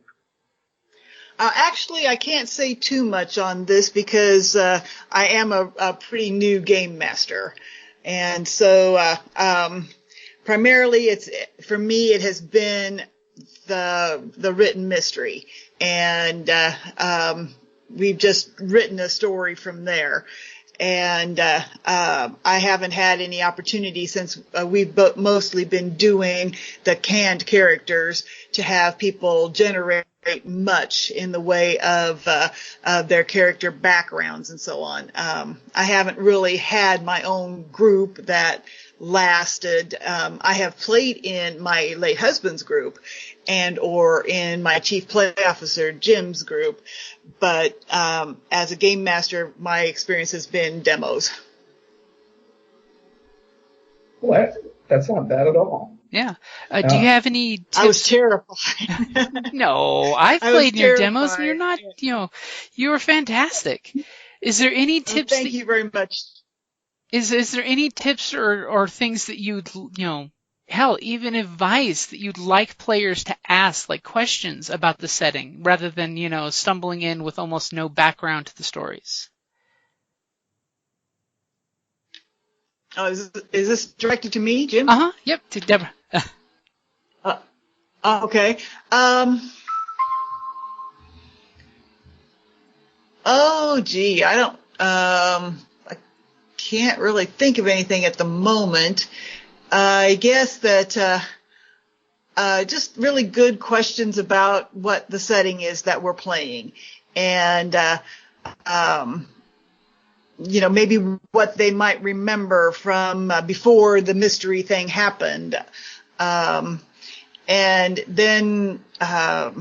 Actually, I can't say too much on this because I am a pretty new game master. And so primarily for me it has been the written mystery. And we've just written a story from there. And I haven't had any opportunity since we've mostly been doing the canned characters to have people generate much in the way of their character backgrounds and so on. I haven't really had my own group that lasted. I have played in my late husband's group or in my chief play officer Jim's group, but as a game master, my experience has been demos. Well, that's not bad at all. Yeah. Do you have any tips? I was terrified. No, I've played in your demos and you're not, you were fantastic. Is there any tips? Well, thank you very much. Is there any tips or things that you'd, hell, even advice that you'd like players to ask, like questions about the setting, rather than, stumbling in with almost no background to the stories? Oh, is this directed to me, Jim? Uh-huh. Yep, to Deborah. Okay. Oh, gee, I can't really think of anything at the moment. I guess that just really good questions about what the setting is that we're playing, and maybe what they might remember from before the mystery thing happened, and then I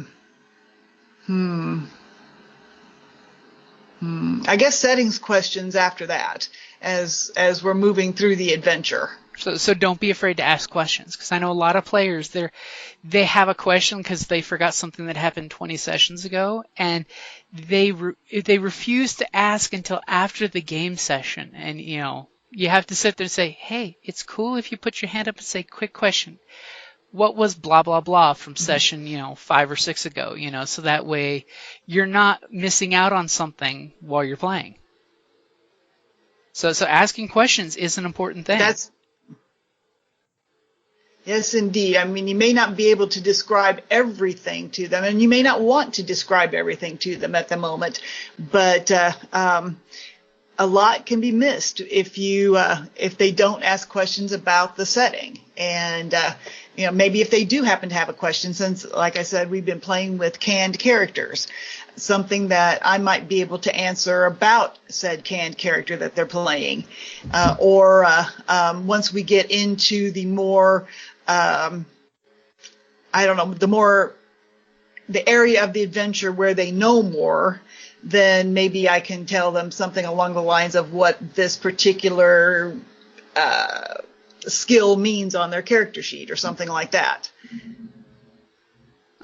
guess settings questions after that as we're moving through the adventure. So don't be afraid to ask questions, because I know a lot of players, they have a question because they forgot something that happened 20 sessions ago, and they refuse to ask until after the game session. And you have to sit there and say, hey, it's cool if you put your hand up and say, quick question, what was blah blah blah from session 5 or 6 ago, so that way you're not missing out on something while you're playing. So asking questions is an important thing. Yes, indeed. I mean, you may not be able to describe everything to them, and you may not want to describe everything to them at the moment, but a lot can be missed if they don't ask questions about the setting. And maybe if they do happen to have a question, since, like I said, we've been playing with canned characters, something that I might be able to answer about said canned character that they're playing, or once we get into the more the area of the adventure where they know more, then maybe I can tell them something along the lines of what this particular skill means on their character sheet or something like that.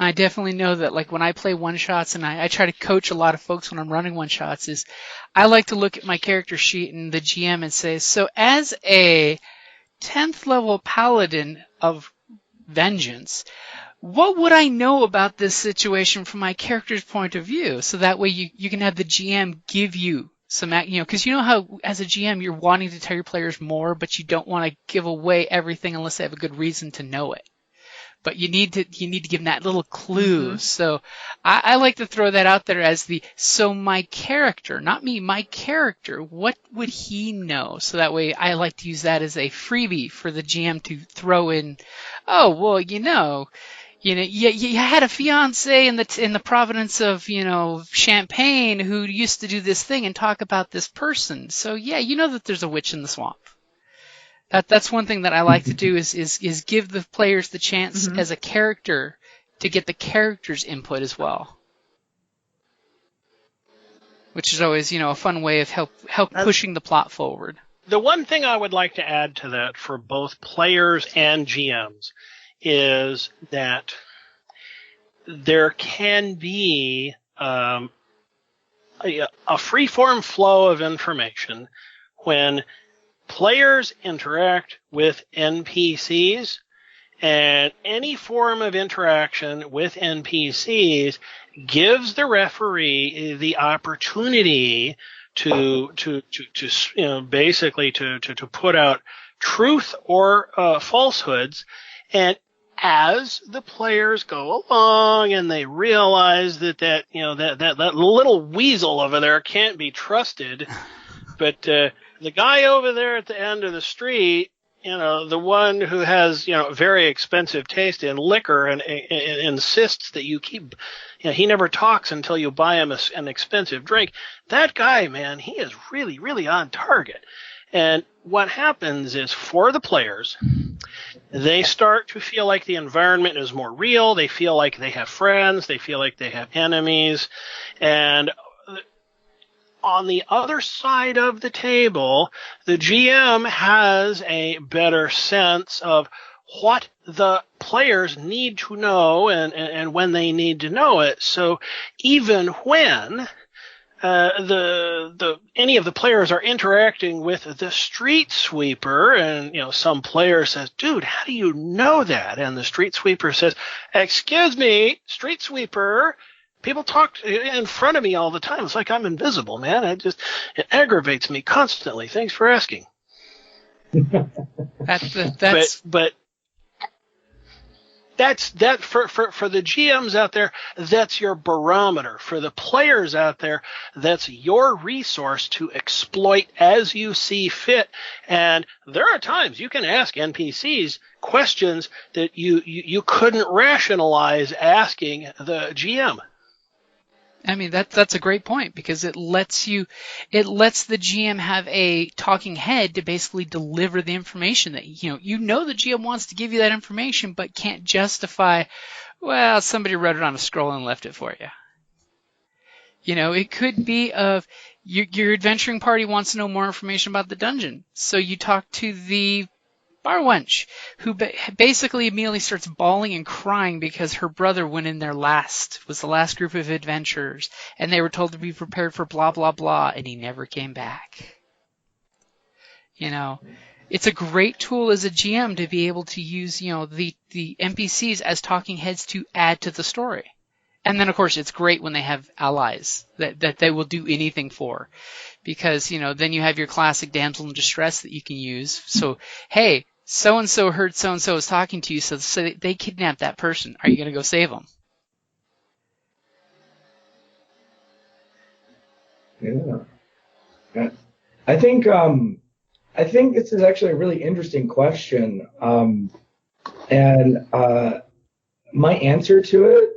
I definitely know that, like, when I play one-shots, and I try to coach a lot of folks when I'm running one-shots, is I like to look at my character sheet and the GM and say, so as a 10th level paladin of vengeance, what would I know about this situation from my character's point of view? So that way you can have the GM give you some, because how as a GM you're wanting to tell your players more, but you don't want to give away everything unless they have a good reason to know it. but you need to give them that little clue. So I like to throw that out there as so my character, not me, my character, what would he know? So that way I like to use that as a freebie for the GM to throw in. Oh, well, you had a fiance in the province of, Champagne who used to do this thing and talk about this person. So yeah, you know that there's a witch in the swamp. That's one thing that I like to do is give the players the chance as a character to get the character's input as well. Which is always, a fun way of help pushing the plot forward. The one thing I would like to add to that for both players and GMs is that there can be a free-form flow of information when players interact with NPCs, and any form of interaction with NPCs gives the referee the opportunity to basically put out truth or falsehoods. And as the players go along and they realize that little weasel over there can't be trusted, but the guy over there at the end of the street, the one who has, very expensive taste in liquor and insists that you keep, he never talks until you buy him an expensive drink. That guy, man, he is really, really on target. And what happens is for the players, they start to feel like the environment is more real. They feel like they have friends. They feel like they have enemies. And on the other side of the table, the GM has a better sense of what the players need to know and when they need to know it. So even when any of the players are interacting with the street sweeper, and some player says, "Dude, how do you know that?" And the street sweeper says, "Excuse me, street sweeper. People talk in front of me all the time. It's like I'm invisible, man. It aggravates me constantly. Thanks for asking." But that's for the GMs out there. That's your barometer. For the players out there, that's your resource to exploit as you see fit. And there are times you can ask NPCs questions that you couldn't rationalize asking the GM. I mean, that's a great point, because it lets the GM have a talking head to basically deliver the information that, the GM wants to give you that information, but can't justify, well, somebody wrote it on a scroll and left it for you. It could be your adventuring party wants to know more information about the dungeon. So you talk to the bar wench, who basically immediately starts bawling and crying because her brother went in there was the last group of adventurers, and they were told to be prepared for blah, blah, blah, and he never came back. It's a great tool as a GM to be able to use, the NPCs as talking heads to add to the story. And then, of course, it's great when they have allies that they will do anything for, because, then you have your classic damsel in distress that you can use. So, hey, so-and-so heard so-and-so was talking to you, so they kidnapped that person. Are you going to go save them? Yeah. I think this is actually a really interesting question. And my answer to it,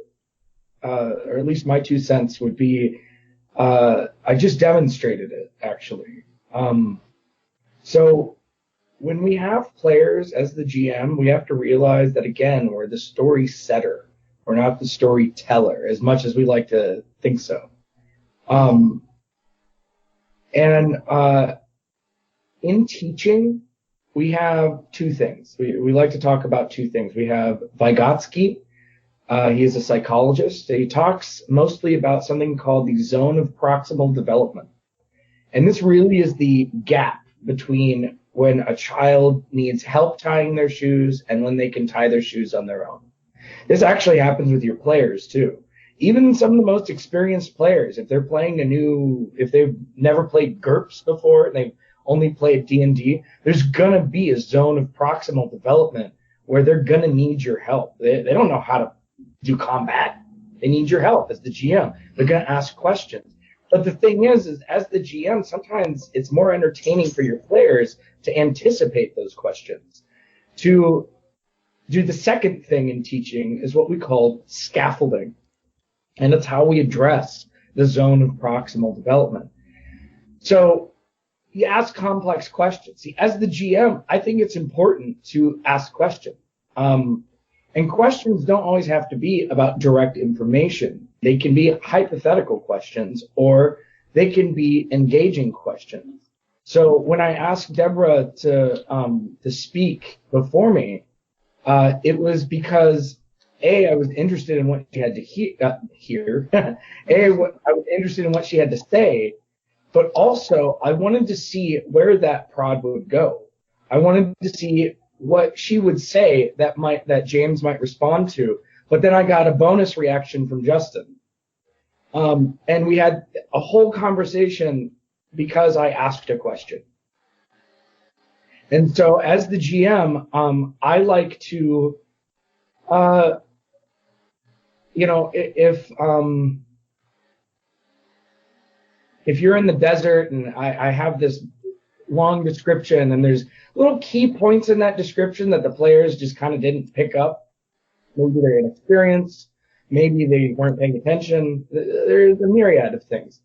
or at least my 2 cents, would be I just demonstrated it, actually. So when we have players as the GM, we have to realize that, again, we're the story setter. We're not the storyteller, as much as we like to think so. In teaching, we have 2 things. We like to talk about 2 things. We have Vygotsky. He is a psychologist. He talks mostly about something called the zone of proximal development. And this really is the gap between when a child needs help tying their shoes and when they can tie their shoes on their own. This actually happens with your players, too. Even some of the most experienced players, if they're playing if they've never played GURPS before and they've only played D&D, there's going to be a zone of proximal development where they're going to need your help. They don't know how to do combat. They need your help as the GM. They're going to ask questions. But the thing is as the GM, sometimes it's more entertaining for your players to anticipate those questions. To do the second thing in teaching is what we call scaffolding. And it's how we address the zone of proximal development. So you ask complex questions. See, as the GM, I think it's important to ask questions. And questions don't always have to be about direct information. They can be hypothetical questions, or they can be engaging questions. So when I asked Debra to speak before me, it was because I was interested in what she had to hear. I was interested in what she had to say, but also I wanted to see where that prod would go. I wanted to see what she would say that James might respond to. But then I got a bonus reaction from Justin. And we had a whole conversation because I asked a question. And so as the GM, I like to, if you're in the desert and I have this long description and there's little key points in that description that the players just kind of didn't pick up. Maybe they're inexperienced. Maybe they weren't paying attention. There's a myriad of things.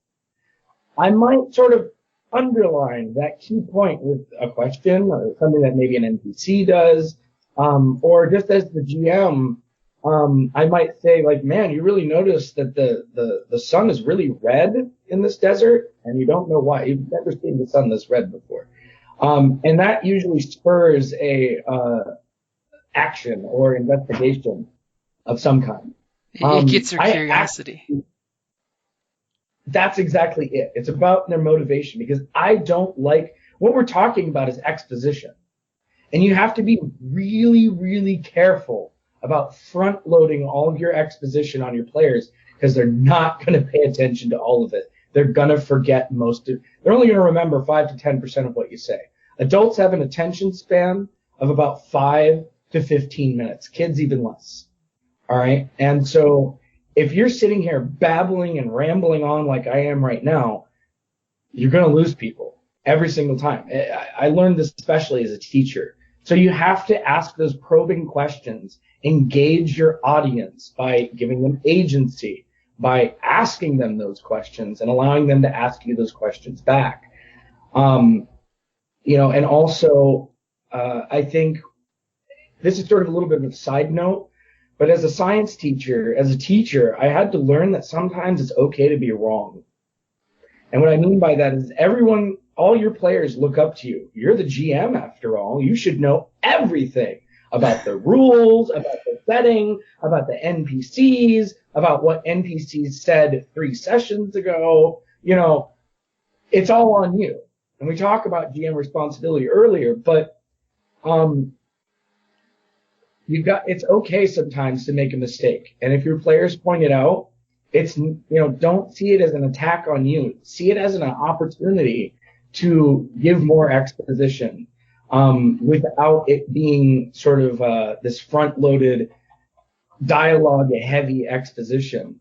I might sort of underline that key point with a question or something that maybe an NPC does. Or just as the GM, I might say, like, man, you really notice that the sun is really red in this desert, and you don't know why. You've never seen the sun this red before. And that usually spurs a action or investigation of some kind. It gets their curiosity. That's exactly it. It's about their motivation, because I don't like what we're talking about is exposition. And you have to be really, really careful about front loading all of your exposition on your players, because they're not going to pay attention to all of it. They're going to forget they're only going to remember 5 to 10% of what you say. Adults have an attention span of about 5 to 15 minutes. Kids even less. All right. And so if you're sitting here babbling and rambling on like I am right now, you're going to lose people every single time. I learned this especially as a teacher. So you have to ask those probing questions, engage your audience by giving them agency, by asking them those questions and allowing them to ask you those questions back. And also, I think this is sort of a little bit of a side note, but as a science teacher, as a teacher, I had to learn that sometimes it's okay to be wrong. And what I mean by that is all your players look up to you. You're the GM after all. You should know everything about the rules, about the setting, about the NPCs, about what NPCs said 3 sessions ago. It's all on you. And we talk about GM responsibility earlier, but it's okay sometimes to make a mistake. And if your players point it out, don't see it as an attack on you. See it as an opportunity to give more exposition, without it being sort of this front-loaded dialogue-heavy exposition.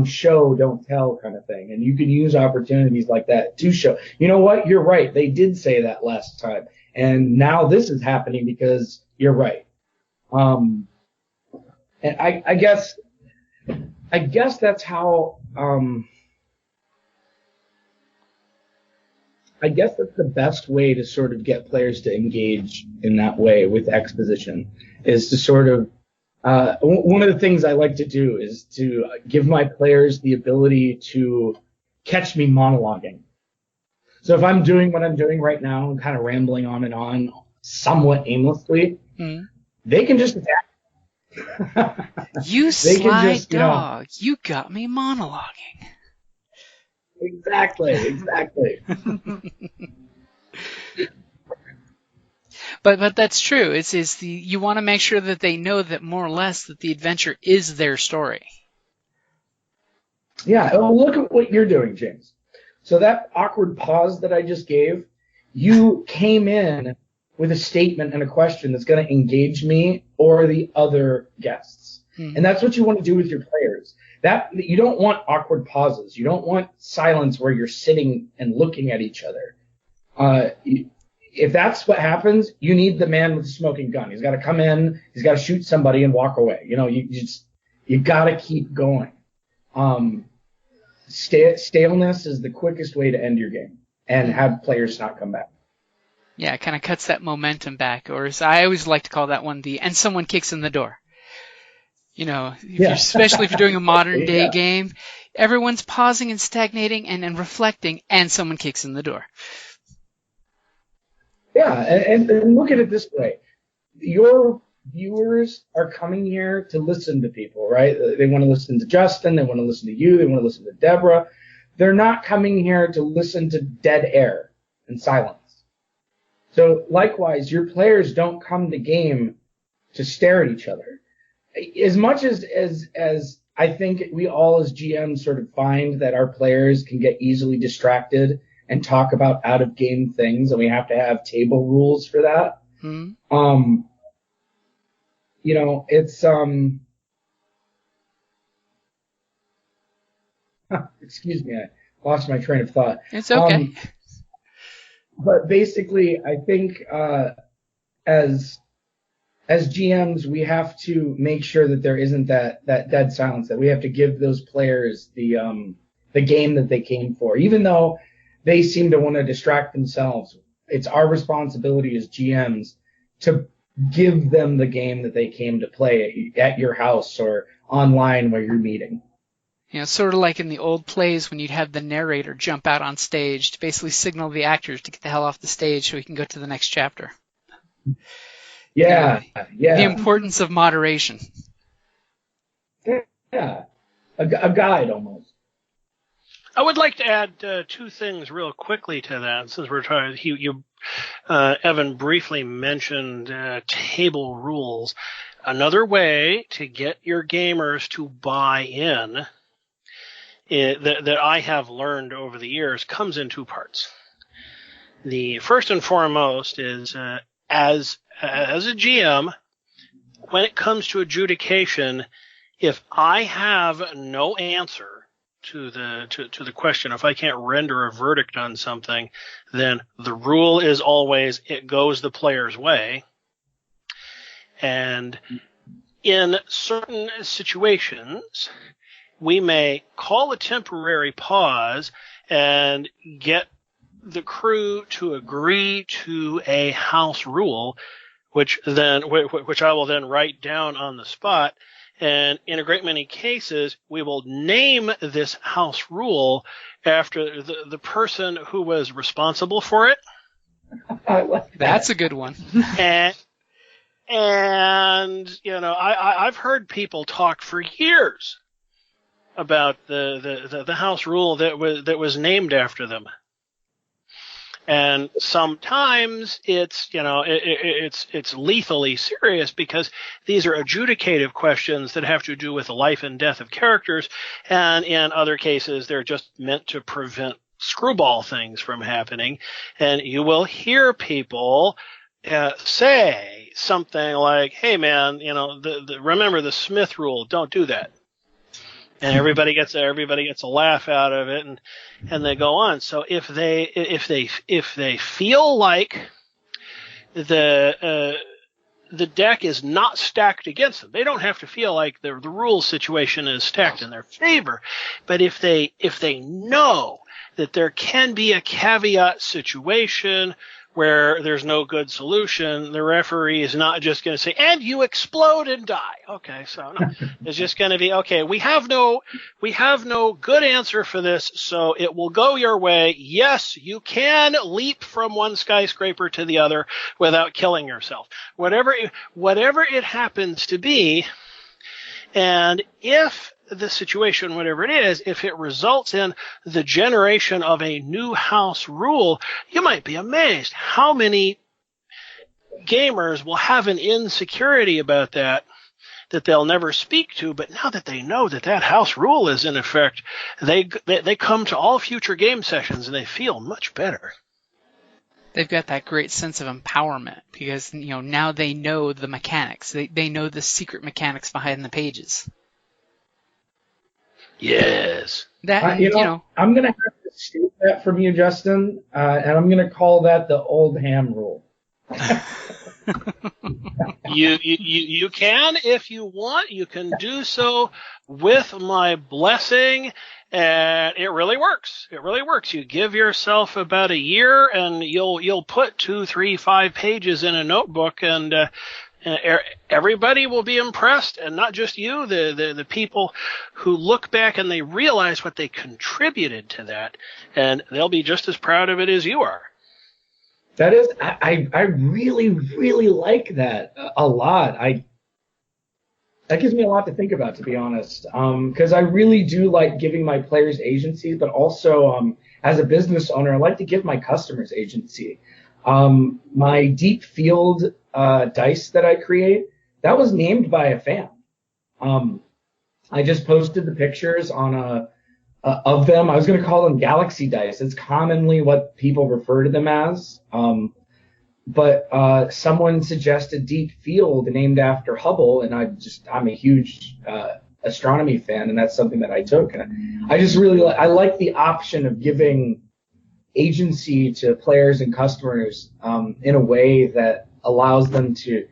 Show, don't tell kind of thing. And you can use opportunities like that to show, you know what, you're right. They did say that last time. And now this is happening because you're right. And I guess that's how, I guess that's the best way to sort of get players to engage in that way with exposition, is to sort of, one of the things I like to do is to give my players the ability to catch me monologuing. So if I'm doing what I'm doing right now, I'm kind of rambling on and on somewhat aimlessly, they can just attack. You sly dog, you got me monologuing. Exactly. But that's true. You want to make sure that they know that more or less that the adventure is their story. Yeah. Well, look at what you're doing, James. So that awkward pause that I just gave, you came in with a statement and a question that's going to engage me or the other guests. And that's what you want to do with your players. That you don't want awkward pauses. You don't want silence where you're sitting and looking at each other. If that's what happens, you need the man with the smoking gun. He's got to come in, he's got to shoot somebody and walk away. You got to keep going. Staleness is the quickest way to end your game and have players not come back. Yeah, it kind of cuts that momentum back, or as I always like to call that one, and someone kicks in the door. Especially if you're doing a modern day game, everyone's pausing and stagnating and reflecting, and someone kicks in the door. Yeah, and look at it this way. Your viewers are coming here to listen to people, right? They want to listen to Justin, they want to listen to you, they want to listen to Debra. They're not coming here to listen to dead air and silence. So likewise, your players don't come to game to stare at each other. As much as I think we all as GMs sort of find that our players can get easily distracted and talk about out of game things, and we have to have table rules for that. It's excuse me, I lost my train of thought. It's okay. But basically, I think as GMs, we have to make sure that there isn't that dead silence, that we have to give those players the game that they came for. Even though they seem to want to distract themselves, it's our responsibility as GMs to give them the game that they came to play at your house or online where you're meeting. Sort of like in the old plays when you'd have the narrator jump out on stage to basically signal the actors to get the hell off the stage so we can go to the next chapter. Yeah. The importance of moderation. Yeah. A guide almost. I would like to add two things real quickly to that, since we're trying. Evan briefly mentioned table rules. Another way to get your gamers to buy in that I have learned over the years comes in two parts. The first and foremost is as a GM, when it comes to adjudication, if I have no answer to the question, if I can't render a verdict on something, then the rule is always it goes the player's way. And in certain situations, we may call a temporary pause and get the crew to agree to a house rule, which I will then write down on the spot. And in a great many cases, we will name this house rule after the person who was responsible for it. I like that. That's a good one. And I've heard people talk for years about the house rule that was named after them. And sometimes it's lethally serious because these are adjudicative questions that have to do with the life and death of characters, and in other cases they're just meant to prevent screwball things from happening. And you will hear people say something like, "Hey man, remember the Smith rule, don't do that." And everybody gets a laugh out of it, and they go on. So if they feel like the deck is not stacked against them, they don't have to feel like the rules situation is stacked in their favor. But if they know that there can be a caveat situation where there's no good solution, the referee is not just going to say, "And you explode and die." Okay, so no. It's just going to be, okay, we have no good answer for this, so it will go your way. Yes, you can leap from one skyscraper to the other without killing yourself. Whatever it happens to be, and if the situation, whatever it is, if it results in the generation of a new house rule, you might be amazed how many gamers will have an insecurity about that they'll never speak to, but now that they know that house rule is in effect, they come to all future game sessions and they feel much better. They've got that great sense of empowerment because, now they know the mechanics. They know the secret mechanics behind the pages. Yes. That, I'm going to have to steal that from you, Justin, and I'm going to call that the Oldham rule. You can, if you want, you can do so with my blessing, and it really works. It really works. You give yourself about a year, and you'll put 2, 3, 5 pages in a notebook, and everybody will be impressed, and not just you, the people who look back and they realize what they contributed to that, and they'll be just as proud of it as you are. That is, I really, really like that a lot. That gives me a lot to think about, to be honest, because I really do like giving my players agency, but also as a business owner, I like to give my customers agency. My deep field dice that I create, that was named by a fan. I just posted the pictures on of them. I was going to call them Galaxy dice. It's commonly what people refer to them as. But someone suggested Deep Field named after Hubble, and I'm a huge astronomy fan, and that's something that I took. And I just really I like the option of giving agency to players and customers in a way that allows them to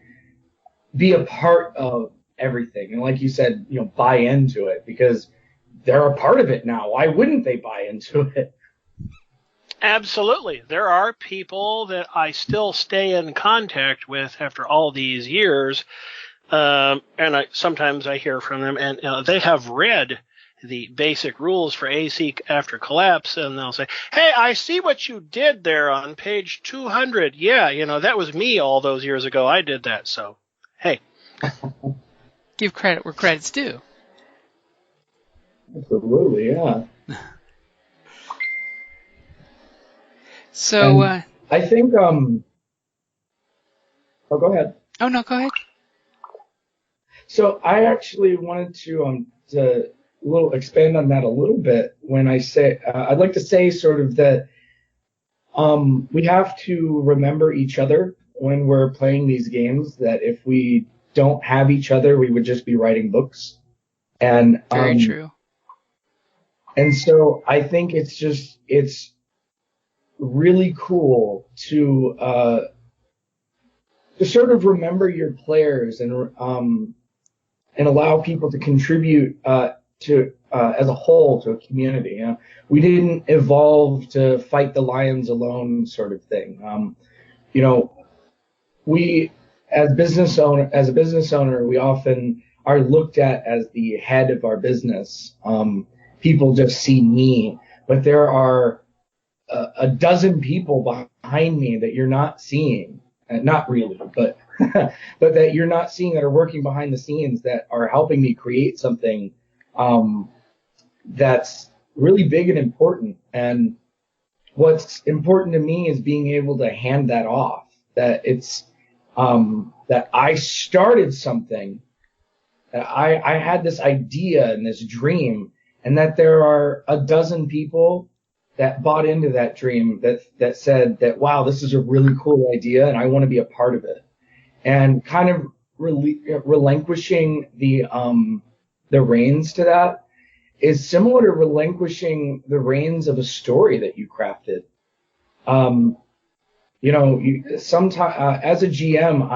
be a part of everything. And like you said, buy into it because they're a part of it now. Why wouldn't they buy into it? Absolutely. There are people that I still stay in contact with after all these years, and sometimes I hear from them, and they have read the basic rules for AC after collapse, and they'll say, "Hey, I see what you did there on page 200. Yeah, that was me all those years ago. I did that, so, hey." Give credit where credit's due. Absolutely, yeah. So, I think, oh, go ahead. Oh, no, go ahead. So I actually wanted to expand on that a little bit when I say, I'd like to say sort of that we have to remember each other when we're playing these games, that if we don't have each other, we would just be writing books. And Very true. And so I think it's really cool to sort of remember your players and allow people to contribute to as a whole to a community. We didn't evolve to fight the lions alone, sort of thing. We as a business owner, we often are looked at as the head of our business. People just see me, but there are a dozen people behind me that you're not seeing, not really, but but that you're not seeing, that are working behind the scenes, that are helping me create something that's really big and important. And what's important to me is being able to hand that off, that it's that I started something, that I had this idea and this dream, and that there are a dozen people that bought into that dream, that said that, wow, this is a really cool idea and I want to be a part of it. And kind of relinquishing the reins to that is similar to relinquishing the reins of a story that you crafted. Sometimes as a GM,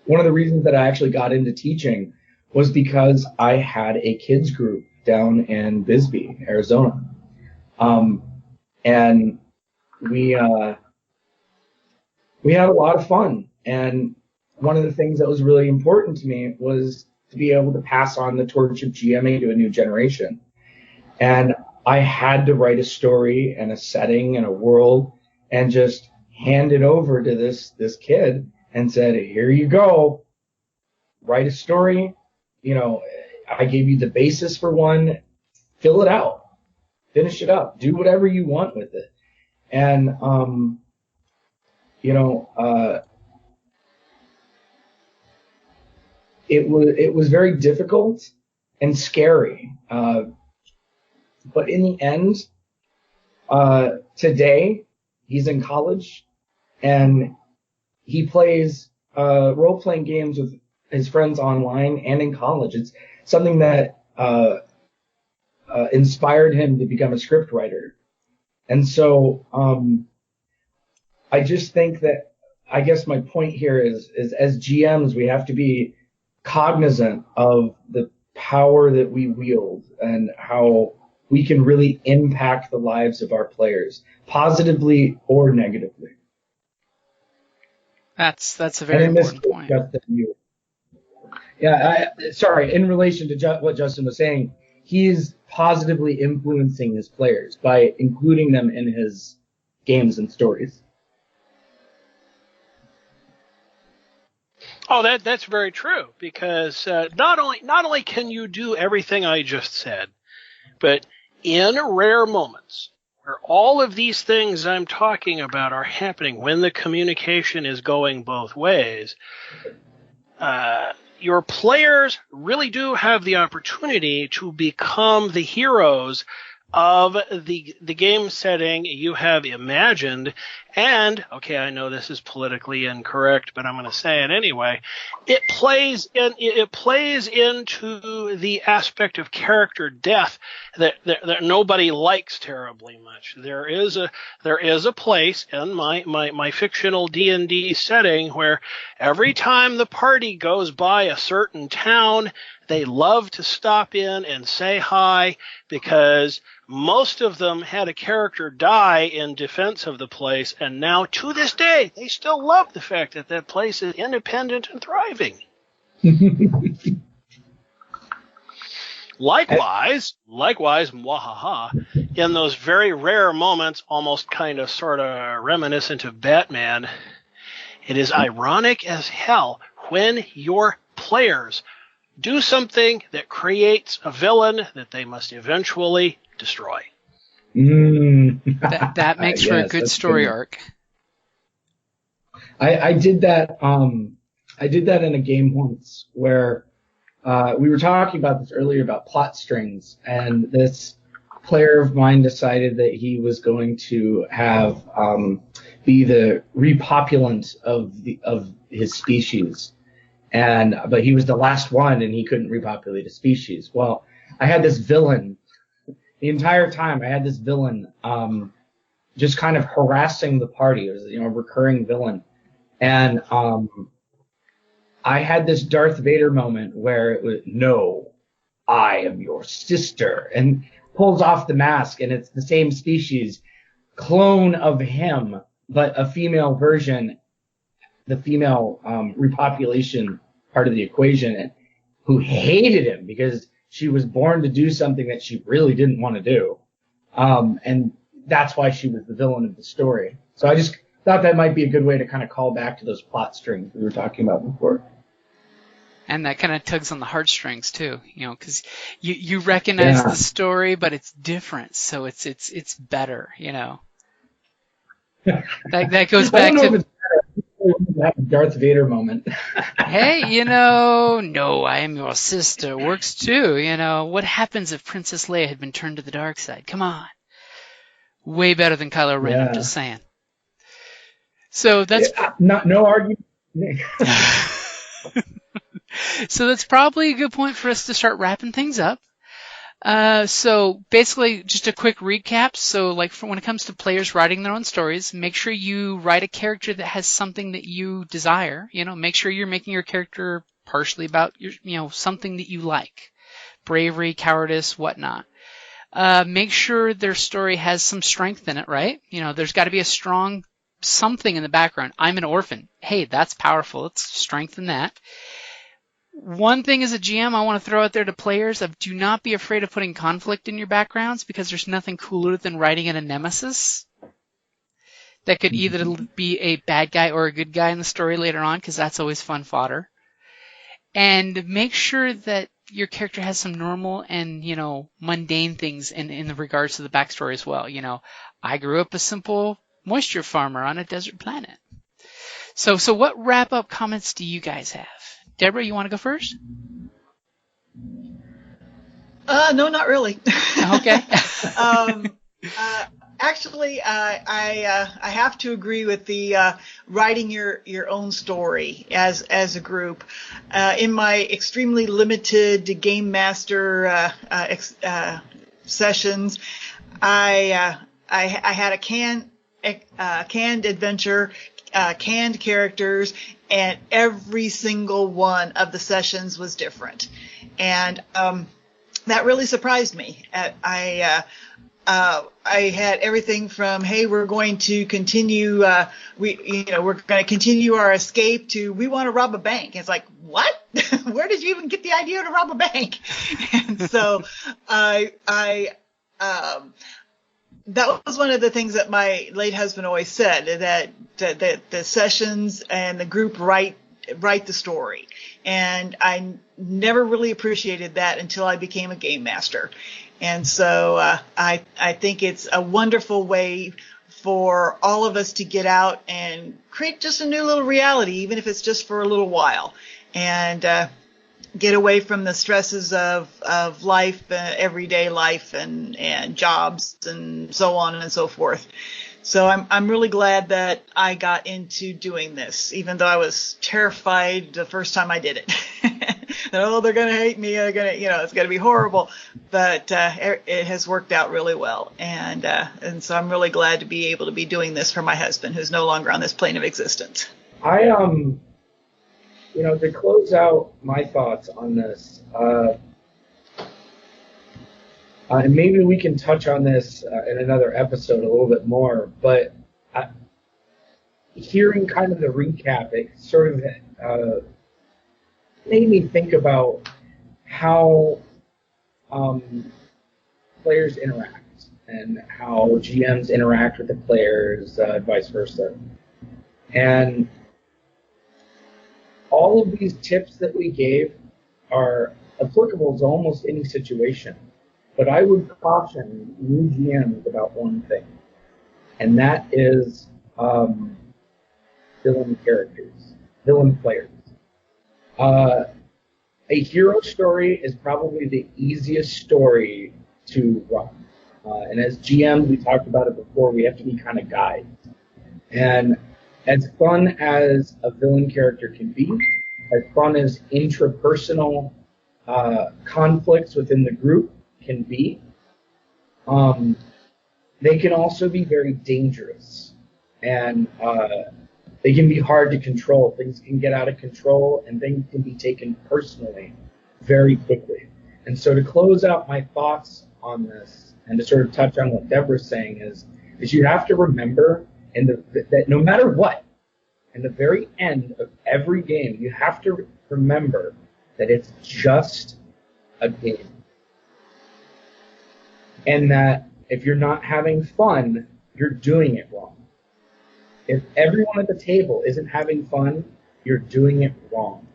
one of the reasons that I actually got into teaching was because I had a kids group down in Bisbee, Arizona. And we had a lot of fun. And one of the things that was really important to me was to be able to pass on the torch of GMing to a new generation. And I had to write a story and a setting and a world and just hand it over to this kid and said, here you go, write a story. I gave you the basis for one, fill it out, finish it up, do whatever you want with it. And, it was very difficult and scary. But in the end, Today, he's in college, and he plays role-playing games with his friends online and in college. It's something that inspired him to become a scriptwriter. And so I just think that, I guess my point here is as GMs, we have to be cognizant of the power that we wield and how we can really impact the lives of our players, positively or negatively. That's a very important point. Sorry, in relation to what Justin was saying, he's positively influencing his players by including them in his games and stories. Oh, that's very true, because not only can you do everything I just said, but in rare moments where all of these things I'm talking about are happening, when the communication is going both ways, your players really do have the opportunity to become the heroes of the game setting you have imagined. And, okay, I know this is politically incorrect, but I'm going to say it anyway. It plays into the aspect of character death that nobody likes terribly much. There is a place in my fictional D&D setting where every time the party goes by a certain town, they love to stop in and say hi, because most of them had a character die in defense of the place, and now to this day they still love the fact that that place is independent and thriving. Likewise, mwahaha, in those very rare moments, almost kind of sort of reminiscent of Batman, it is ironic as hell when your players do something that creates a villain that they must eventually destroy. That makes for a good story arc. I did that. I did that in a game once where we were talking about this earlier about plot strings, and this player of mine decided that he was going to have be the repopulant of his species. But he was the last one, and he couldn't repopulate a species. Well, I had this villain. The entire time I had this villain just kind of harassing the party. It was, a recurring villain. And I had this Darth Vader moment where it was, "No, I am your sister," and pulls off the mask, and it's the same species, clone of him, but a female version, the female repopulation part of the equation, who hated him because she was born to do something that she really didn't want to do. And that's why she was the villain of the story. So I just thought that might be a good way to kind of call back to those plot strings we were talking about before. And that kind of tugs on the heartstrings too, because you recognize the story, but it's different, so it's better, That goes back to that Darth Vader moment. Hey, no, I am your sister works too. What happens if Princess Leia had been turned to the dark side? Come on, way better than Kylo Ren. I'm just saying. So that's no argument. So that's probably a good point for us to start wrapping things up. So basically, just a quick recap. So when it comes to players writing their own stories, make sure you write a character that has something that you desire. Make sure you're making your character partially about your, something that you like. Bravery, cowardice, whatnot. Make sure their story has some strength in it, right? There's got to be a strong something in the background. I'm an orphan. Hey, that's powerful. Let's strengthen that. One thing as a GM I want to throw out there to players of do not be afraid of putting conflict in your backgrounds, because there's nothing cooler than writing in a nemesis that could either be a bad guy or a good guy in the story later on, because that's always fun fodder. And make sure that your character has some normal and, mundane things in the regards to the backstory as well. I grew up a simple moisture farmer on a desert planet. So what wrap-up comments do you guys have? Deborah, you want to go first? No, not really. Okay. Actually, I have to agree with the writing your own story as a group. In my extremely limited game master sessions, I had a canned adventure, canned characters, and every single one of the sessions was different, and that really surprised me. I had everything from, hey, we're going to continue, we're going to continue our escape, to, we want to rob a bank. It's like, what? Where did you even get the idea to rob a bank? And so that was one of the things that my late husband always said, that the sessions and the group write the story. And I never really appreciated that until I became a game master. And so I think it's a wonderful way for all of us to get out and create just a new little reality, even if it's just for a little while, and get away from the stresses of life, everyday life, and jobs, and so on and so forth. So I'm really glad that I got into doing this, even though I was terrified the first time I did it. Oh, they're going to hate me. They're going to, it's going to be horrible. But it has worked out really well. And so I'm really glad to be able to be doing this for my husband, who's no longer on this plane of existence. To close out my thoughts on this, and maybe we can touch on this in another episode a little bit more, but hearing kind of the recap, it sort of made me think about how players interact and how GMs interact with the players, vice versa. And all of these tips that we gave are applicable to almost any situation. But I would caution new GMs about one thing, and that is villain players. A hero story is probably the easiest story to run. And as GMs, we talked about it before, we have to be kind of guides. And as fun as a villain character can be, as fun as intrapersonal conflicts within the group can be, they can also be very dangerous, and they can be hard to control. Things can get out of control, and things can be taken personally very quickly. And so to close out my thoughts on this, and to sort of touch on what Debra's saying, is you have to remember that no matter what, in the very end of every game, you have to remember that it's just a game. And that if you're not having fun, you're doing it wrong. If everyone at the table isn't having fun, you're doing it wrong.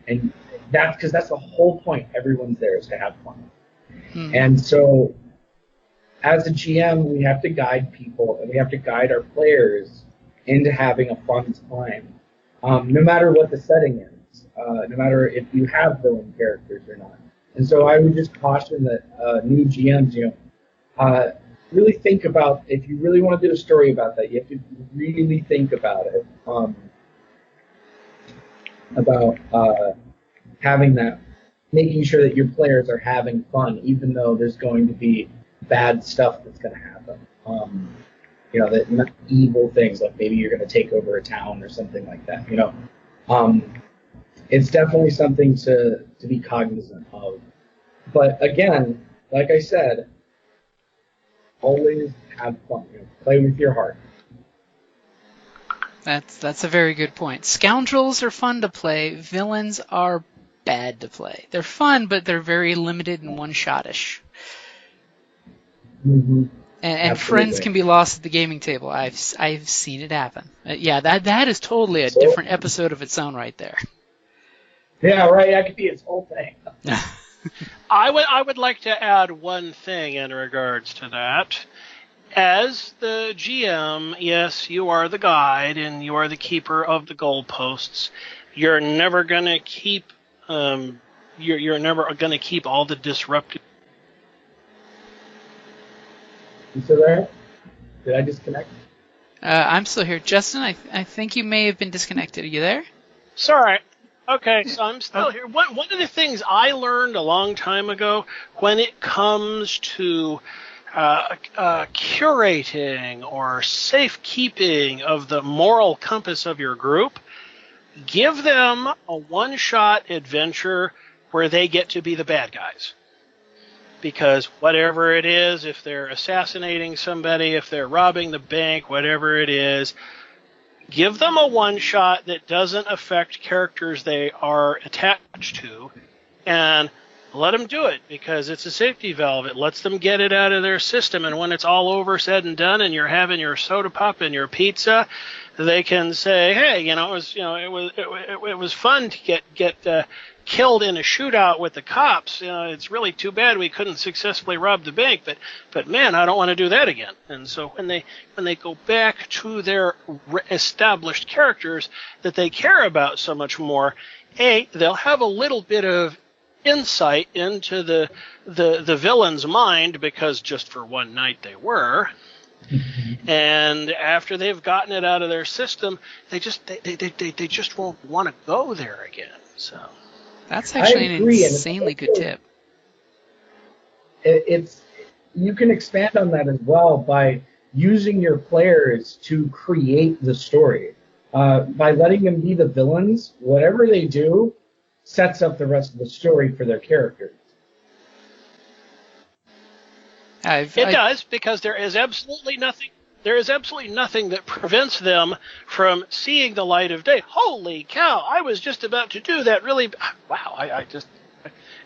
And that's because that's the whole point. Everyone's there is to have fun. And so as a GM, we have to guide people, and we have to guide our players into having a fun time, no matter what the setting is, no matter if you have villain characters or not. And so I would just caution that new GMs, really think about, if you really want to do a story about that, you have to really think about it, about having that, making sure that your players are having fun, even though there's going to be bad stuff that's going to happen. That evil things, like maybe you're going to take over a town or something like that. It's definitely something to be cognizant of. But again, like I said, always have fun. Play with your heart. That's a very good point. Scoundrels are fun to play. Villains are bad to play. They're fun, but they're very limited and one-shot-ish. Mm-hmm. And friends can be lost at the gaming table. I've seen it happen. That is totally a different episode of its own right there. Yeah, right. That could be its whole thing. I would like to add one thing in regards to that. As the GM, yes, you are the guide and you are the keeper of the goalposts. You're never going to keep you're never going to keep all the disruptive. You still there? Did I disconnect? I'm still here. Justin, I think you may have been disconnected. Are you there? Sorry. Okay, so I'm still here. One of the things I learned a long time ago when it comes to curating or safekeeping of the moral compass of your group, give them a one-shot adventure where they get to be the bad guys. Because whatever it is, if they're assassinating somebody, if they're robbing the bank, whatever it is, give them a one-shot that doesn't affect characters they are attached to, and let them do it, because it's a safety valve. It lets them get it out of their system, and when it's all over, said and done, and you're having your soda pop and your pizza, they can say, "Hey, it was fun to get killed in a shootout with the cops. It's really too bad we couldn't successfully rob the bank, but man, I don't want to do that again." And so when they go back to their established characters that they care about so much more, they'll have a little bit of insight into the villain's mind, because just for one night they were. And after they've gotten it out of their system, they just won't want to go there again. So that's actually an insanely good tip. You can expand on that as well by using your players to create the story. By letting them be the villains, whatever they do sets up the rest of the story for their characters. It does, because there is absolutely nothing that prevents them from seeing the light of day. Holy cow! I was just about to do that. Really, wow!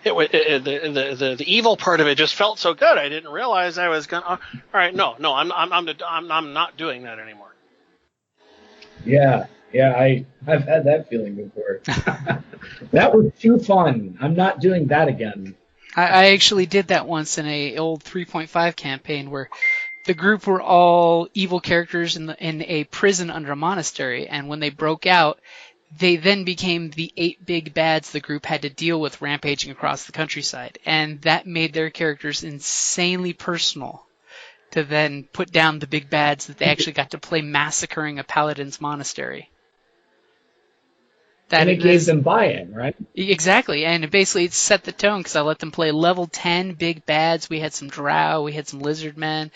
The evil part of it just felt so good. I didn't realize I was gonna. All right, no, I'm not doing that anymore. Yeah, I've had that feeling before. That was too fun. I'm not doing that again. I actually did that once in a old 3.5 campaign where the group were all evil characters in a prison under a monastery, and when they broke out, they then became the 8 big bads the group had to deal with rampaging across the countryside, and that made their characters insanely personal to then put down the big bads that they actually got to play massacring a paladin's monastery. And it gave them buy-in, right? Exactly, and basically it set the tone, because I let them play level 10 big bads. We had some drow, we had some lizard men.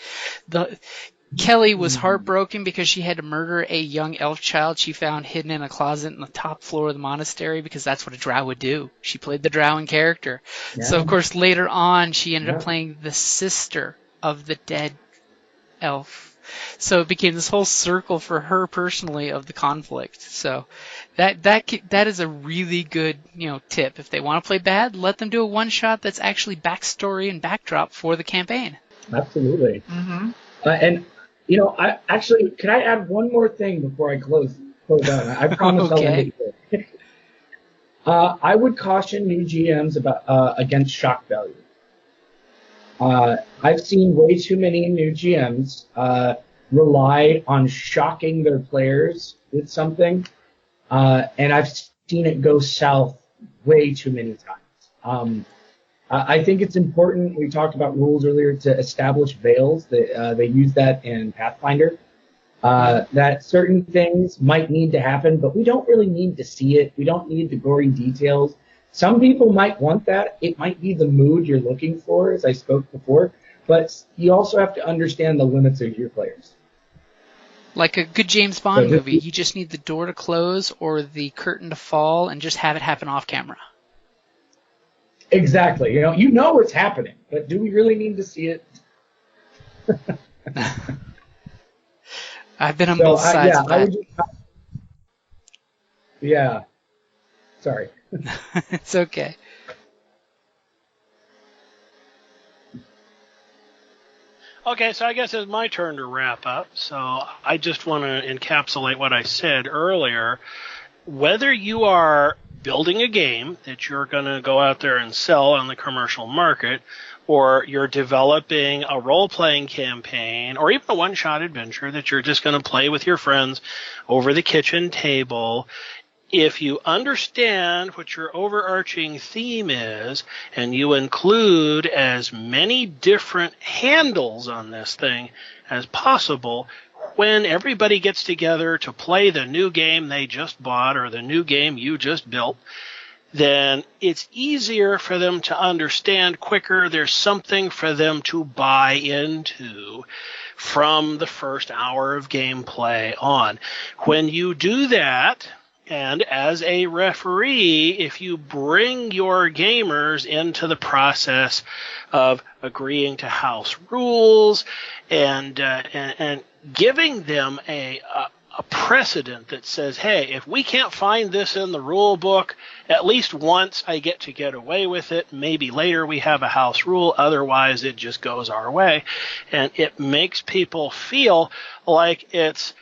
Kelly was heartbroken because she had to murder a young elf child she found hidden in a closet in the top floor of the monastery, because that's what a drow would do. She played the drow in character. Yeah. So, of course, later on, she ended up playing the sister of the dead elf. So it became this whole circle for her personally of the conflict. So that is a really good tip. If they want to play bad, let them do a one shot that's actually backstory and backdrop for the campaign. Absolutely. Mm-hmm. And I actually, can I add one more thing before I close out? I promise I'll end it. I would caution new GMs against shock value. I've seen way too many new GMs rely on shocking their players with something, and I've seen it go south way too many times. I think it's important, we talked about rules earlier, to establish veils. They use that in Pathfinder, that certain things might need to happen, but we don't really need to see it. We don't need the gory details. Some people might want that. It might be the mood you're looking for, as I spoke before, but you also have to understand the limits of your players. Like a good James Bond movie, you just need the door to close or the curtain to fall and just have it happen off camera. Exactly. You know what's happening, but do we really need to see it? I've been on both sides of that. Yeah. Sorry. It's okay. Okay, so I guess it's my turn to wrap up. So I just want to encapsulate what I said earlier. Whether you are building a game that you're going to go out there and sell on the commercial market, or you're developing a role-playing campaign, or even a one-shot adventure that you're just going to play with your friends over the kitchen table, if you understand what your overarching theme is, and you include as many different handles on this thing as possible, when everybody gets together to play the new game they just bought or the new game you just built, then it's easier for them to understand quicker. There's something for them to buy into from the first hour of gameplay on. When you do that, and as a referee, if you bring your gamers into the process of agreeing to house rules and giving them a precedent that says, hey, if we can't find this in the rule book, at least once I get to get away with it. Maybe later we have a house rule. Otherwise, it just goes our way. And it makes people feel like it's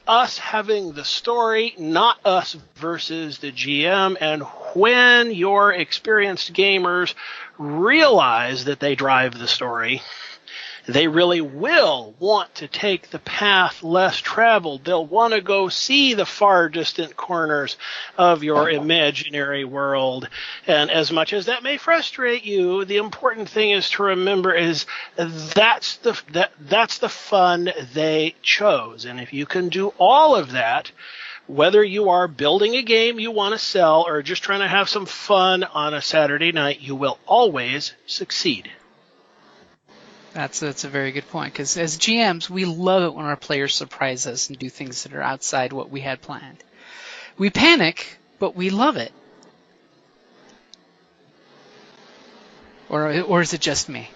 us having the story, not us versus the GM. And when your experienced gamers realize that they drive the story, they really will want to take the path less traveled. They'll want to go see the far distant corners of your imaginary world. And as much as that may frustrate you, the important thing is to remember is that's the fun they chose. And if you can do all of that, whether you are building a game you want to sell or just trying to have some fun on a Saturday night, you will always succeed. That's a very good point, because as GMs, we love it when our players surprise us and do things that are outside what we had planned. We panic, but we love it. Or is it just me?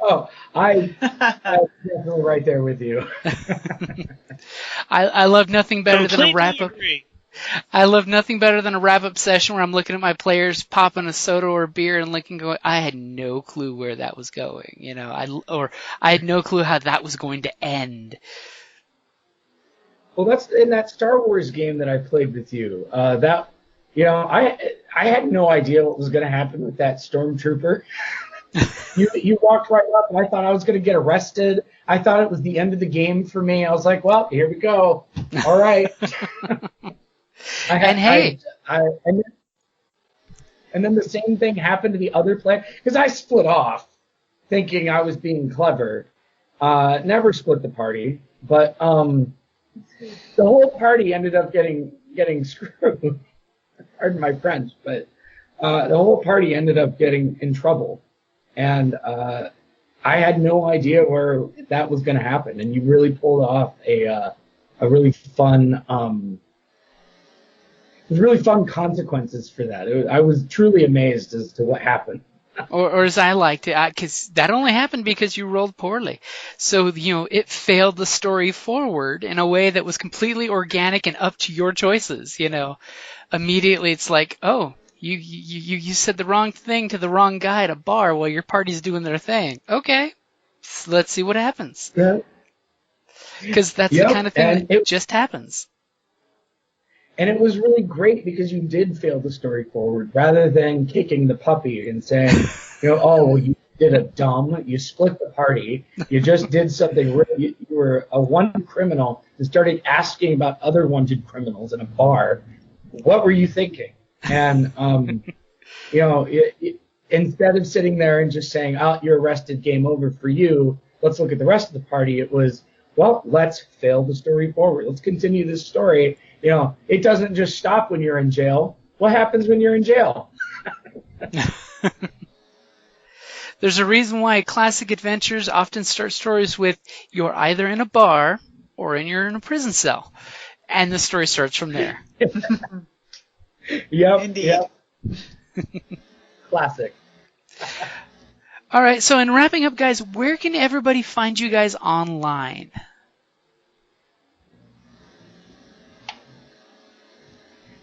Oh, I'm definitely right there with you. I love nothing better than a Completely wrap-up. agree. I love nothing better than a wrap-up session where I'm looking at my players popping a soda or a beer and going, I had no clue where that was going, I had no clue how that was going to end. Well, that's in that Star Wars game that I played with you. I had no idea what was going to happen with that stormtrooper. You walked right up, and I thought I was going to get arrested. I thought it was the end of the game for me. I was like, well, here we go. All right. And then the same thing happened to the other player, because I split off thinking I was being clever. Never split the party, but the whole party ended up getting screwed. Pardon my French, but the whole party ended up getting in trouble, and I had no idea where that was going to happen. And you really pulled off a really fun. It was really fun consequences for that. I was truly amazed as to what happened. Or as I liked it, because that only happened because you rolled poorly. So, it failed the story forward in a way that was completely organic and up to your choices, Immediately it's like, oh, you said the wrong thing to the wrong guy at a bar while your party's doing their thing. Okay, so let's see what happens. Yeah. Because that's the kind of thing that just happens. And it was really great because you did fail the story forward rather than kicking the puppy and saying, oh, well, you did you split the party, you just did something, you were a wanted criminal and started asking about other wanted criminals in a bar. What were you thinking? And, instead of sitting there and just saying, oh, you're arrested, game over for you, let's look at the rest of the party, it was, well, let's fail the story forward. Let's continue this story. It doesn't just stop when you're in jail. What happens when you're in jail? There's a reason why classic adventures often start stories with you're either in a bar or you're in a prison cell. And the story starts from there. Yep. Indeed. Yep. Classic. All right, so in wrapping up, guys, where can everybody find you guys online?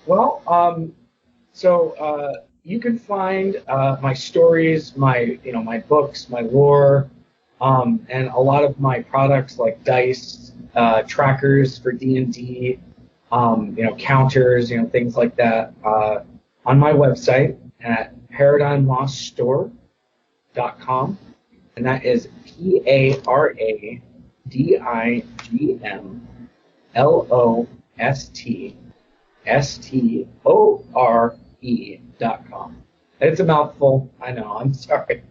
Well, you can find my stories, my books, my lore, and a lot of my products like dice, trackers for D&D, counters, things like that, on my website at ParadigmLostStore.com, and that is PARADIGM LOSTSTORE.com. It's a mouthful. I know. I'm sorry.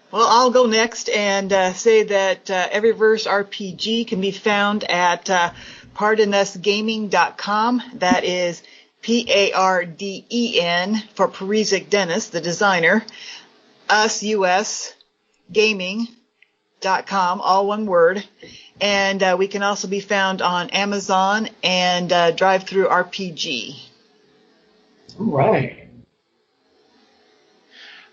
Well, I'll go next and say that EVERYVERSE RPG can be found at ParDenusGaming.com. That is PARDEN for Parizek Dennis, the designer. US Gaming.com, all one word. And we can also be found on Amazon and Drive-Thru RPG. All right.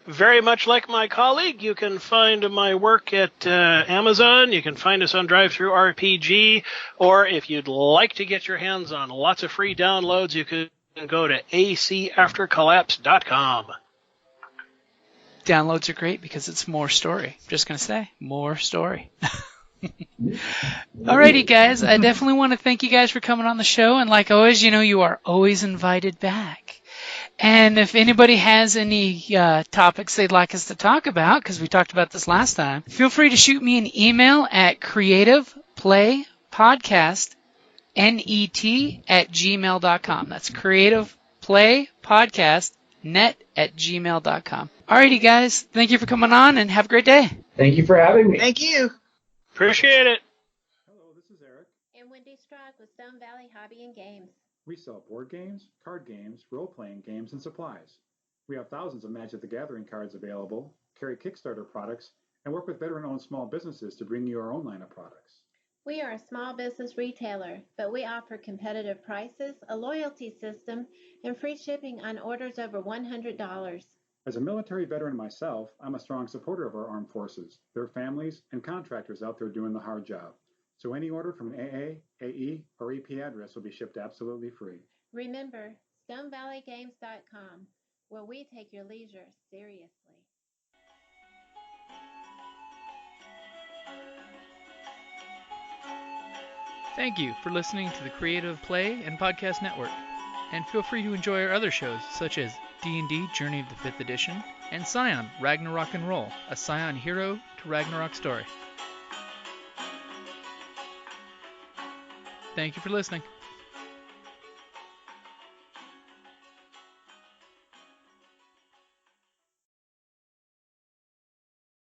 Very much like my colleague, you can find my work at Amazon. You can find us on Drive-Thru RPG. Or if you'd like to get your hands on lots of free downloads, you can go to acaftercollapse.com. Downloads are great because it's more story. Just going to say, more story. Alrighty, guys. I definitely want to thank you guys for coming on the show. And like always, you are always invited back. And if anybody has any topics they'd like us to talk about, because we talked about this last time, feel free to shoot me an email at creativeplaypodcastnet@gmail.com. That's creativeplaypodcastnet@gmail.com. Alrighty, guys. Thank you for coming on, and have a great day. Thank you for having me. Thank you. Appreciate it. Hello, this is Eric. And Wendy Strog with Stone Valley Hobby and Games. We sell board games, card games, role-playing games, and supplies. We have thousands of Magic the Gathering cards available, carry Kickstarter products, and work with veteran-owned small businesses to bring you our own line of products. We are a small business retailer, but we offer competitive prices, a loyalty system, and free shipping on orders over $100. As a military veteran myself, I'm a strong supporter of our armed forces, their families, and contractors out there doing the hard job. So any order from an AA, AE, or EP address will be shipped absolutely free. Remember, StoneValleyGames.com, where we take your leisure seriously. Thank you for listening to the Creative Play and Podcast Network. And feel free to enjoy our other shows, such as D&D Journey of the 5th Edition and Scion Ragnarok and Roll, a Scion hero to Ragnarok story. Thank you for listening.